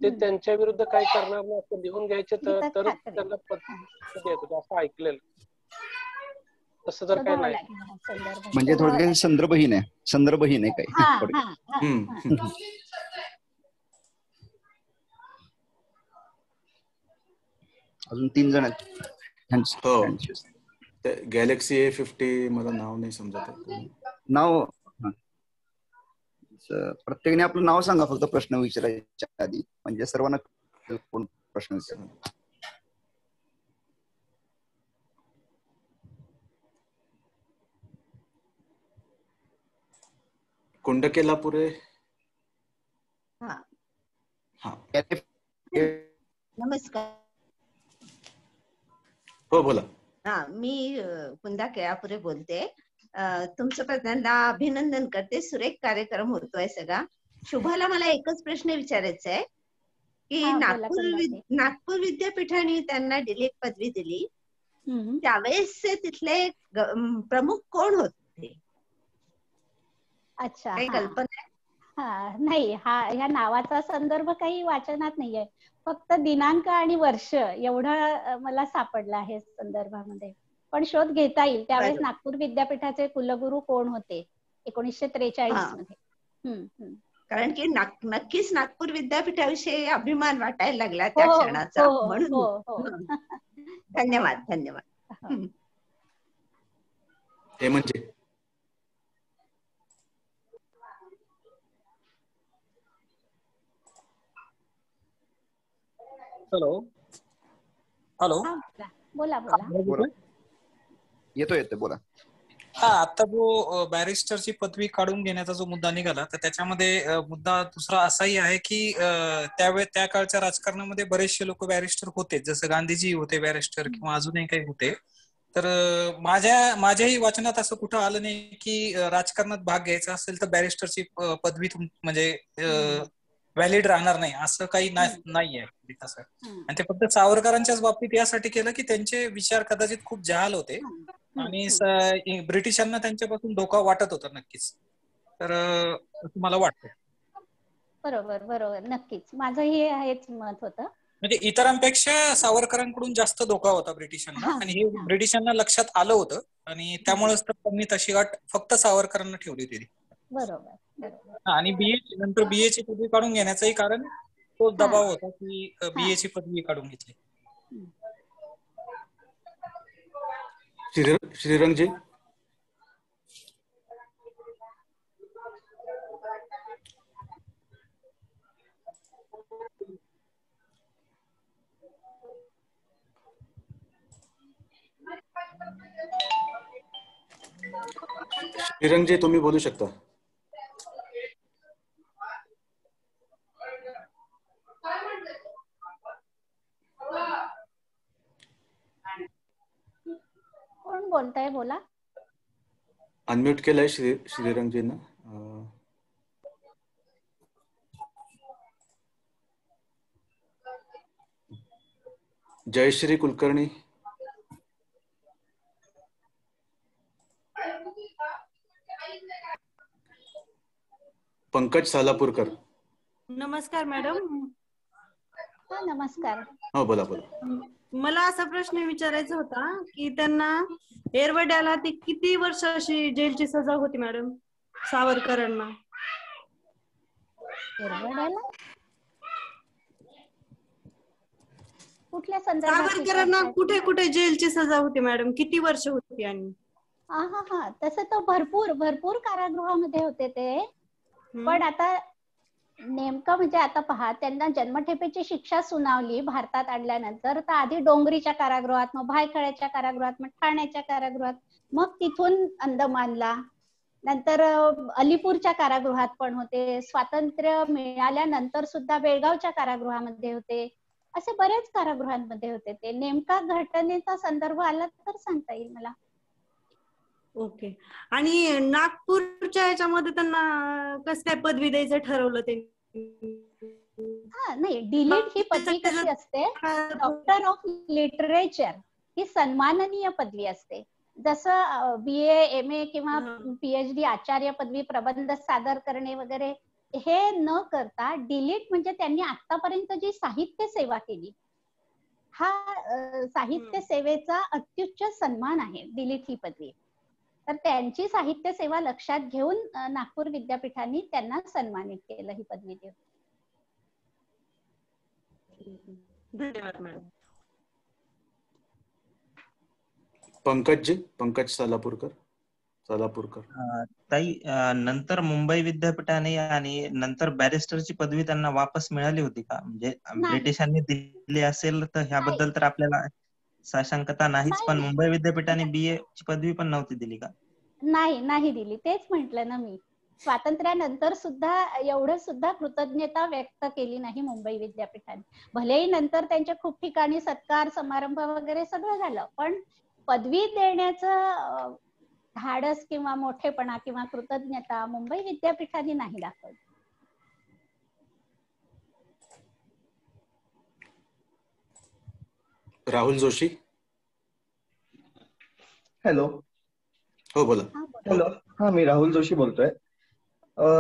[SPEAKER 10] ते त्यांच्या विरुद्ध काय करणार नाही असं लिहून घ्यायचे तर त्यांना पदवी द्यायचं असं ऐकलेलं. तसं तर काय नाही.
[SPEAKER 5] म्हणजे थोडक्यात संदर्भहीन आहे, संदर्भहीन आहे काही. अजून 3 जण आहेत.
[SPEAKER 2] हो, गॅलेक्सी A50 मला नाव नाही समजत आहे.
[SPEAKER 5] नाव प्रत्येकाने आपलं नाव सांगा फक्त प्रश्न विचारायच्या आधी, म्हणजे सर्वांना कोण प्रश्न विचार.
[SPEAKER 2] कुंडकेलापुरे.
[SPEAKER 11] नमस्कार.
[SPEAKER 2] हो बोला.
[SPEAKER 11] मी कुंदा केळापुरे बोलते. तुमचं पहिल्यांदा अभिनंदन करते. सुरेख कार्यक्रम होतोय सगळा. शुभाला मला एकच प्रश्न विचारायचा आहे की नागपूर विद्यापीठाने त्यांना डिलीट पदवी दिली, त्यावेळेस तिथले प्रमुख कोण होते?
[SPEAKER 7] अच्छा,
[SPEAKER 11] काही कल्पना आहे?
[SPEAKER 7] नाही, ह्या नावाचा संदर्भ काही वाचनात नाहीये, फक्त दिनांक आणि वर्ष एवढं मला सापडलं आहे संदर्भामध्ये, पण शोध घेता येईल. त्यावेळेस नागपूर विद्यापीठाचे कुलगुरू कोण होते 1943 मध्ये.
[SPEAKER 11] कारण की नक्कीच नागपूर विद्यापीठाविषयी अभिमान वाटायला लागला त्या क्षणाचा, म्हणून. धन्यवाद. धन्यवाद.
[SPEAKER 2] हे म्हणजे
[SPEAKER 12] हॅलो हॅलो
[SPEAKER 7] बोला बोला.
[SPEAKER 5] येतो बोला.
[SPEAKER 12] आता जो बॅरिस्टरची पदवी काढून घेण्याचा जो मुद्दा निघाला, तर त्याच्यामध्ये मुद्दा दुसरा असाही आहे की त्या काळच्या राजकारणामध्ये बरेचसे लोक बॅरिस्टर होते, जसं गांधीजी होते बॅरिस्टर किंवा अजूनही काही होते. तर माझ्याही वाचनात असं कुठं आलं नाही की राजकारणात भाग घ्यायचा असेल तर बॅरिस्टरची पदवी म्हणजे व्हॅलिड राहणार नाही, असं काही नाहीये असं. आणि ते फक्त सावरकरांच्याच बाबतीत यासाठी केलं की त्यांचे विचार कदाचित खूप जहाल होते आणि ब्रिटिशांना त्यांच्यापासून धोका वाटत होता नक्कीच. तर असं मला वाटतं.
[SPEAKER 7] बरोबर, नक्कीच माझंही हेच मत होतं.
[SPEAKER 12] म्हणजे इतरांपेक्षा सावरकरांकडून जास्त धोका होता ब्रिटिशांना, आणि हे ब्रिटिशांना लक्षात आलं होतं, आणि त्यामुळेच तर त्यांनी तशी अट फक्त सावरकरांना ठेवली होती.
[SPEAKER 7] बरोबर.
[SPEAKER 12] आणि नंतर बीए ची पदवी काढून घेण्याचंही कारण तो दबाव होता की बीए ची पदवी काढून घेतली.
[SPEAKER 2] श्रीरंगजी. श्रीरंगजी तुम्ही बोलू शकता.
[SPEAKER 7] कोण बोलताय? बोला.
[SPEAKER 2] अनम्यूट केलंय श्रीरंगजींना. जयश्री कुलकर्णी. पंकज सालापूरकर.
[SPEAKER 13] नमस्कार मॅडम.
[SPEAKER 7] नमस्कार.
[SPEAKER 2] हो बोला बोला.
[SPEAKER 13] मला असा प्रश्न विचारायचा होता की त्यांना एरवड्याला ती किती वर्ष अशी जेलची सजा होती मॅडम सावरकरांना?
[SPEAKER 7] एरवड्याला कुठल्या संदर्भात?
[SPEAKER 13] सावरकरांना कुठे कुठे जेलची सजा होती मॅडम? किती वर्ष होती? आणि
[SPEAKER 7] तसं तर भरपूर कारागृहामध्ये होते ते, पण आता नेमकं म्हणजे आता पहा, त्यांना जन्मठेपेची शिक्षा सुनावली भारतात आणल्यानंतर, तर आधी डोंगरीच्या कारागृहात, मग भायखळ्याच्या कारागृहात, मग ठाण्याच्या कारागृहात, मग तिथून अंदमानला, नंतर अलीपूरच्या कारागृहात पण होते, स्वातंत्र्य मिळाल्यानंतर सुद्धा बेळगावच्या कारागृहामध्ये होते, असे बरेच कारागृहांमध्ये होते ते. नेमका घटनेचा संदर्भ आला तर सांगता येईल मला.
[SPEAKER 13] ओके. आणि नागपूरच्या ह्याच्यामध्ये त्यांना कसं काय पदवी द्यायचं ठरवलं ते?
[SPEAKER 7] नाही, डिलीट ही पदवी कशी असते, डॉक्टर ऑफ लिटरेचर ही सन्माननीय पदवी असते. जसं BA, MA किंवा PhD आचार्य पदवी, प्रबंध सादर करणे वगैरे हे न करता डिलीट म्हणजे त्यांनी आतापर्यंत जी साहित्य सेवा केली, हा साहित्य सेवेचा अत्युच्च सन्मान आहे डिलीट ही पदवी. तर त्यांची साहित्य सेवा लक्षात घेऊन नागपूर विद्यापीठाने त्यांना सन्मानित केलं ही पदवी देऊन.
[SPEAKER 13] धन्यवाद मॅडम.
[SPEAKER 2] पंकज सालापूरकर. सोलापूरकर.
[SPEAKER 8] ताई, नंतर मुंबई विद्यापीठाने आणि नंतर बॅरिस्टरची पदवी त्यांना वापस मिळाली होती का? म्हणजे ब्रिटिशांनी दिली असेल तर ह्याबद्दल तर आपल्याला साशंकता नाहीच, पण मुंबई विद्यापीठाने BA ची पदवी पण नव्हती दिली का?
[SPEAKER 7] नाही दिली. तेच म्हटलं ना मी, स्वातंत्र्यानंतर सुद्धा एवढं सुद्धा कृतज्ञता व्यक्त केली नाही मुंबई विद्यापीठाने. भलेही नंतर त्यांच्या खूप ठिकाणी सत्कार समारंभ वगैरे सगळं झालं, पण पदवी देण्याचं धाडस किंवा मोठेपणा किंवा कृतज्ञता मुंबई विद्यापीठाने नाही दाखवली.
[SPEAKER 2] राहुल जोशी.
[SPEAKER 14] हॅलो.
[SPEAKER 2] हो बोला.
[SPEAKER 14] हॅलो. हा, मी राहुल जोशी बोलतोय.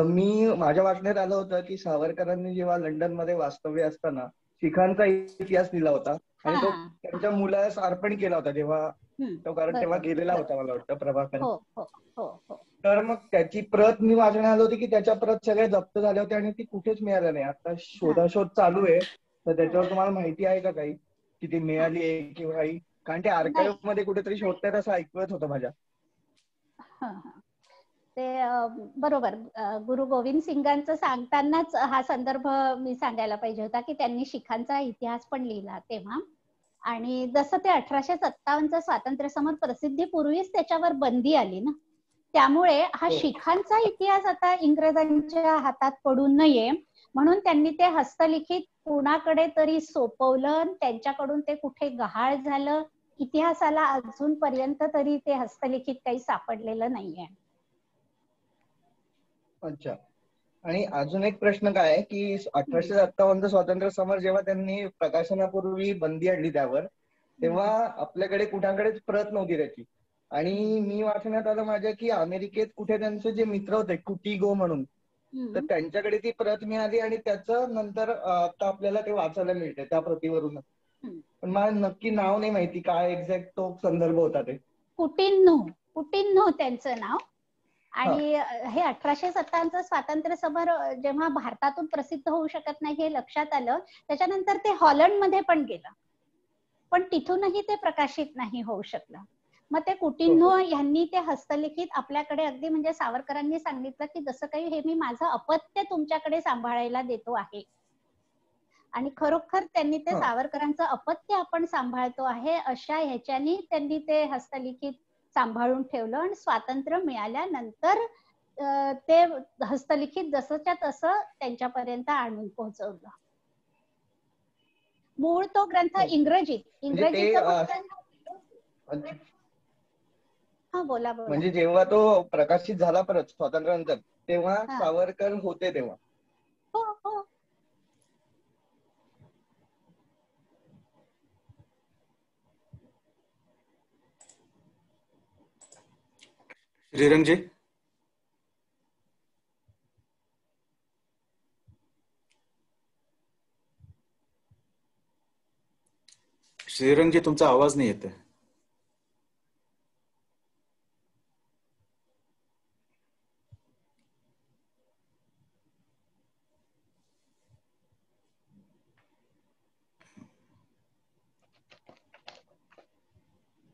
[SPEAKER 14] मी माझ्या वाचण्यात आलं होतं की सावरकरांनी जेव्हा लंडन मध्ये वास्तव्य असताना शिखांचा इतिहास दिला होता आणि तो त्यांच्या मुलास अर्पण केला होता जेव्हा तो, कारण तेव्हा गेलेला होता मला वाटतं प्रभाकर. तर मग त्याची प्रत मी वाचण्यात आलं होती की त्याच्या प्रत सगळ्या जप्त झाल्या होत्या आणि ती कुठेच मिळाल्या नाही. आता शोधाशोध चालू आहे, तर त्याच्यावर तुम्हाला माहिती आहे का काही की ती मिळाली आहे किंवा काही? कारण ते आर्काइव्ह मध्ये कुठेतरी शोधतायत असं ऐकत होतं माझ्या.
[SPEAKER 7] ते बरोबर, गुरु गोविंद सिंगांचं सांगतानाच हा संदर्भ मी सांगायला पाहिजे होता की त्यांनी शिखांचा इतिहास पण लिहिला तेव्हा. आणि जसं ते 1857 स्वातंत्र्य समर प्रसिद्धीपूर्वीच त्याच्यावर बंदी आली ना, त्यामुळे हा शिखांचा इतिहास आता इंग्रजांच्या हातात पडू नये म्हणून त्यांनी ते हस्तलिखित कोणाकडे तरी सोपवलं. त्यांच्याकडून ते कुठे गहाळ झालं, इतिहासाला अजूनपर्यंत तरी ते हस्तलिखित काही सापडलेलं नाहीये.
[SPEAKER 14] अच्छा. आणि अजून एक प्रश्न काय आहे की 1857 स्वातंत्र्य समर जेव्हा त्यांनी प्रकाशनापूर्वी बंदी आणली त्यावर, तेव्हा आपल्याकडे कुणाकडेच प्रत नव्हती त्याची. आणि मी वाचण्यात आलं माझ्या की अमेरिकेत कुठे त्यांचे जे मित्र होते कुटिगो म्हणून, तर त्यांच्याकडे ती प्रत मिळाली आणि त्याचं नंतर आता आपल्याला ते वाचायला मिळते त्या प्रतिवरून. पण मला नक्की नाव नाही माहिती काय एक्झॅक्ट तो संदर्भ होता ते.
[SPEAKER 7] कुटिन्हो त्यांचं नाव. आणि हे 1857 स्वातंत्र्य समर जेव्हा भारतातून प्रसिद्ध होऊ शकत नाही हे लक्षात आलं, त्याच्यानंतर ते हॉलंडमध्ये पण गेलं, पण तिथूनही ते प्रकाशित नाही होऊ शकलं. मग ते कुटिन्हो यांनी ते हस्तलिखित आपल्याकडे अगदी म्हणजे सावरकरांनी सांगितलं की जसं काही हे मी माझं अपत्य तुमच्याकडे सांभाळायला देतो आहे. आणि खरोखर त्यांनी ते सावरकरांचं अपत्य आपण सांभाळतो आहे अशा ह्याच्यानी त्यांनी ते हस्तलिखित सांभाळून ठेवलं. आणि स्वातंत्र्य मिळाल्यानंतर ते हस्तलिखित जसंच्या तसं त्यांच्यापर्यंत आणून पोहोचवलं. मूळ तो ग्रंथ इंग्रजीत हा बोला.
[SPEAKER 14] म्हणजे जेव्हा तो प्रकाशित झाला परत स्वातंत्र्यानंतर तेव्हा सावरकर होते तेव्हा.
[SPEAKER 7] हो.
[SPEAKER 2] श्रीरंगजी. श्रीरंगजी तुमचा आवाज नाही येत.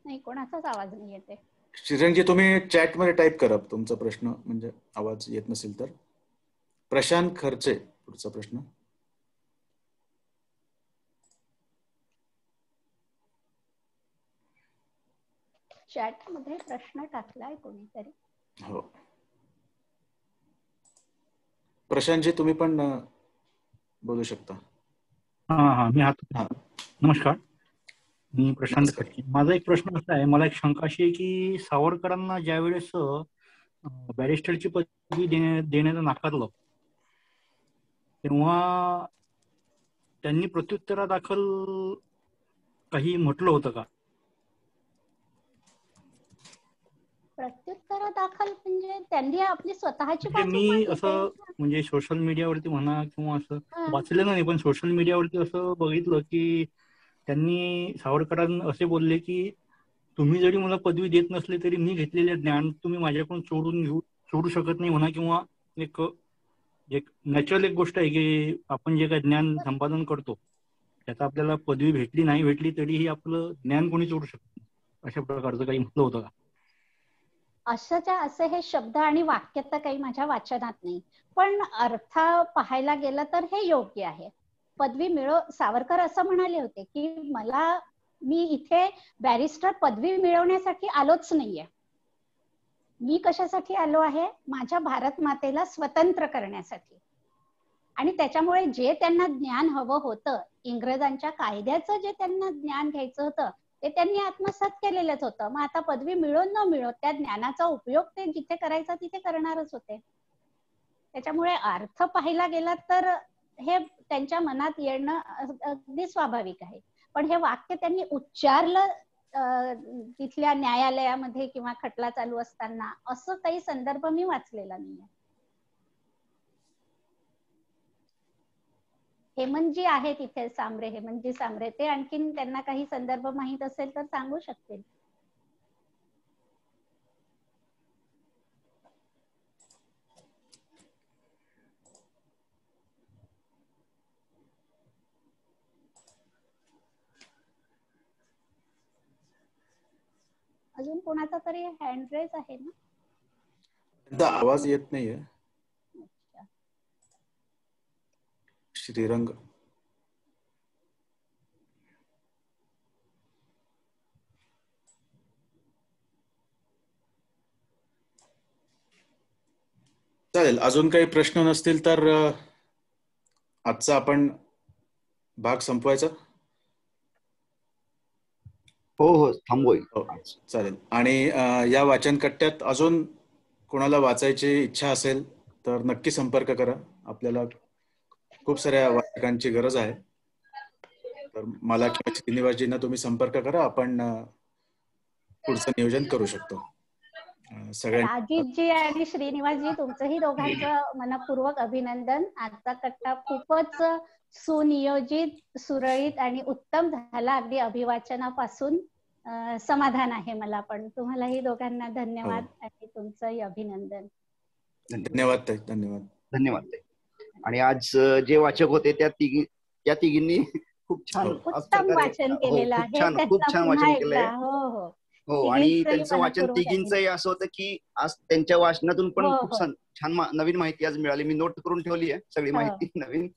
[SPEAKER 7] नाही, कोणाचाच आवाज नाही येते.
[SPEAKER 2] श्रीरंगजी तुम्ही चॅट मध्ये टाईप करा तुमचा प्रश्न, म्हणजे आवाज येत नसेल तर. प्रशांत खर्चे पुढचा प्रश्न.
[SPEAKER 7] चॅट मध्ये प्रश्न टाकलाय कोणीतरी.
[SPEAKER 2] हो, प्रशांतजी तुम्ही पण बोलू शकता.
[SPEAKER 15] हा, मी नमस्कार, मी प्रशांत खटके. माझा एक प्रश्न असा आहे, मला एक शंका अशी आहे की सावरकरांना ज्या वेळेस बॅरिस्टरची पदवी देण्याचं नाकारलं तेव्हा त्यांनी प्रत्युत्तरादाखल काही म्हटलं होतं का?
[SPEAKER 7] प्रत्युत्तरादाखल म्हणजे त्यांनी आपली स्वतःची बाजू
[SPEAKER 15] मी असं म्हणजे सोशल मीडियावरती म्हणा किंवा असं वाचलेलं नाही, पण सोशल मीडियावरती असं बघितलं की त्यांनी सावरकरांना असे बोलले की तुम्ही जरी मला पदवी देत नसले तरी मी घेतलेले ज्ञान तुम्ही माझ्याकडून सोडू शकत नाही म्हणा, किंवा एक नॅचरल एक गोष्ट आहे की आपण जे काही ज्ञान संपादन करतो त्याचा आपल्याला पदवी भेटली नाही भेटली तरीही आपलं ज्ञान कोणी सोडू शकत नाही, अशा प्रकारचं काही म्हटलं होतं का?
[SPEAKER 7] असे हे शब्द आणि वाक्य तर काही माझ्या वाचनात नाही, पण अर्थ पाहायला गेलं तर हे योग्य आहे. पदवी सावरकर असं म्हणाले होते की मी इथे बॅरिस्टर पदवी मिळवण्यासाठी आलोच नाहीये. मी कशासाठी आलो आहे? माझ्या भारत मातेला स्वतंत्र करण्यासाठी. आणि त्याच्यामुळे जे त्यांना ज्ञान हवं होतं, इंग्रजांच्या कायद्याचं जे त्यांना ज्ञान घ्यायचं होतं, ते त्यांनी आत्मसात केलेलंच होतं. मग आता पदवी मिळो न मिळो त्या ज्ञानाचा उपयोग ते जिथे करायचा तिथे करणारच होते. त्याच्यामुळे अर्थ पाहायला गेला तर हे त्यांच्या मनात येणं अगदी स्वाभाविक आहे. पण हे वाक्य त्यांनी उच्चारलं तिथल्या न्यायालयामध्ये किंवा खटला चालू असताना, असं काही संदर्भ मी वाचलेला नाहीये. हेमंतजी आहे तिथे, हेमंतजी सांबरे, ते आणखीन त्यांना काही संदर्भ माहित असेल तर सांगू शकतील. अजून कोणाचा तरी हँड रेज आहे ना?
[SPEAKER 2] आवाज येत नाहीये. श्रीरंग. चालेल, अजून काही प्रश्न नसतील तर आजचा आपण भाग संपवायचा.
[SPEAKER 5] हो थांबवूया.
[SPEAKER 2] चालेल. आणि या वाचन कट्ट्यात अजून कोणाला वाचायची इच्छा असेल तर नक्की संपर्क करा. आपल्याला खूप साऱ्या वाचकांची गरज आहे. तर मला किंवा श्रीनिवासजींना तुम्ही संपर्क करा, आपण पुढचं नियोजन करू शकतो.
[SPEAKER 7] अजितजी आणि श्रीनिवासजी, तुमचंही दोघांचं मनपूर्वक अभिनंदन. आजचा कट्टा खूपच सुनियोजित, सुरळीत आणि उत्तम झाला. अगदी अभिवाचनापासून समाधान आहे मला. पण तुम्हालाही दोघांना धन्यवाद आणि तुमचंही अभिनंदन.
[SPEAKER 2] धन्यवाद ताई. धन्यवाद.
[SPEAKER 5] धन्यवाद. आणि आज जे वाचक होते त्या तिघींनी खूप छान
[SPEAKER 7] उत्तम वाचन केलेलं आहे.
[SPEAKER 5] खूप छान वाचन केलंय.
[SPEAKER 7] हो.
[SPEAKER 5] आणि त्यांचं वाचन तिघींचंही असं होतं की आज त्यांच्या वाचनातून पण खूप छान नवीन माहिती आज मिळाली. मी नोट करून ठेवली आहे सगळी माहिती नवीन.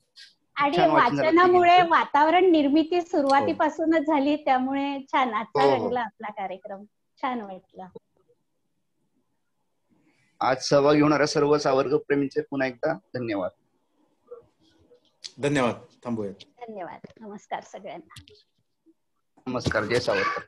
[SPEAKER 7] आणि वाचनामुळे वातावरण निर्मिती सुरुवातीपासूनच झाली, त्यामुळे छान आजचा रंगला आपला कार्यक्रम. छान वाटला.
[SPEAKER 5] आज सहभागी होणाऱ्या सर्व सावरकर प्रेमींचे पुन्हा एकदा धन्यवाद.
[SPEAKER 2] धन्यवाद. थांबूया.
[SPEAKER 7] धन्यवाद. नमस्कार सगळ्यांना.
[SPEAKER 5] नमस्कार. जय सावरकर.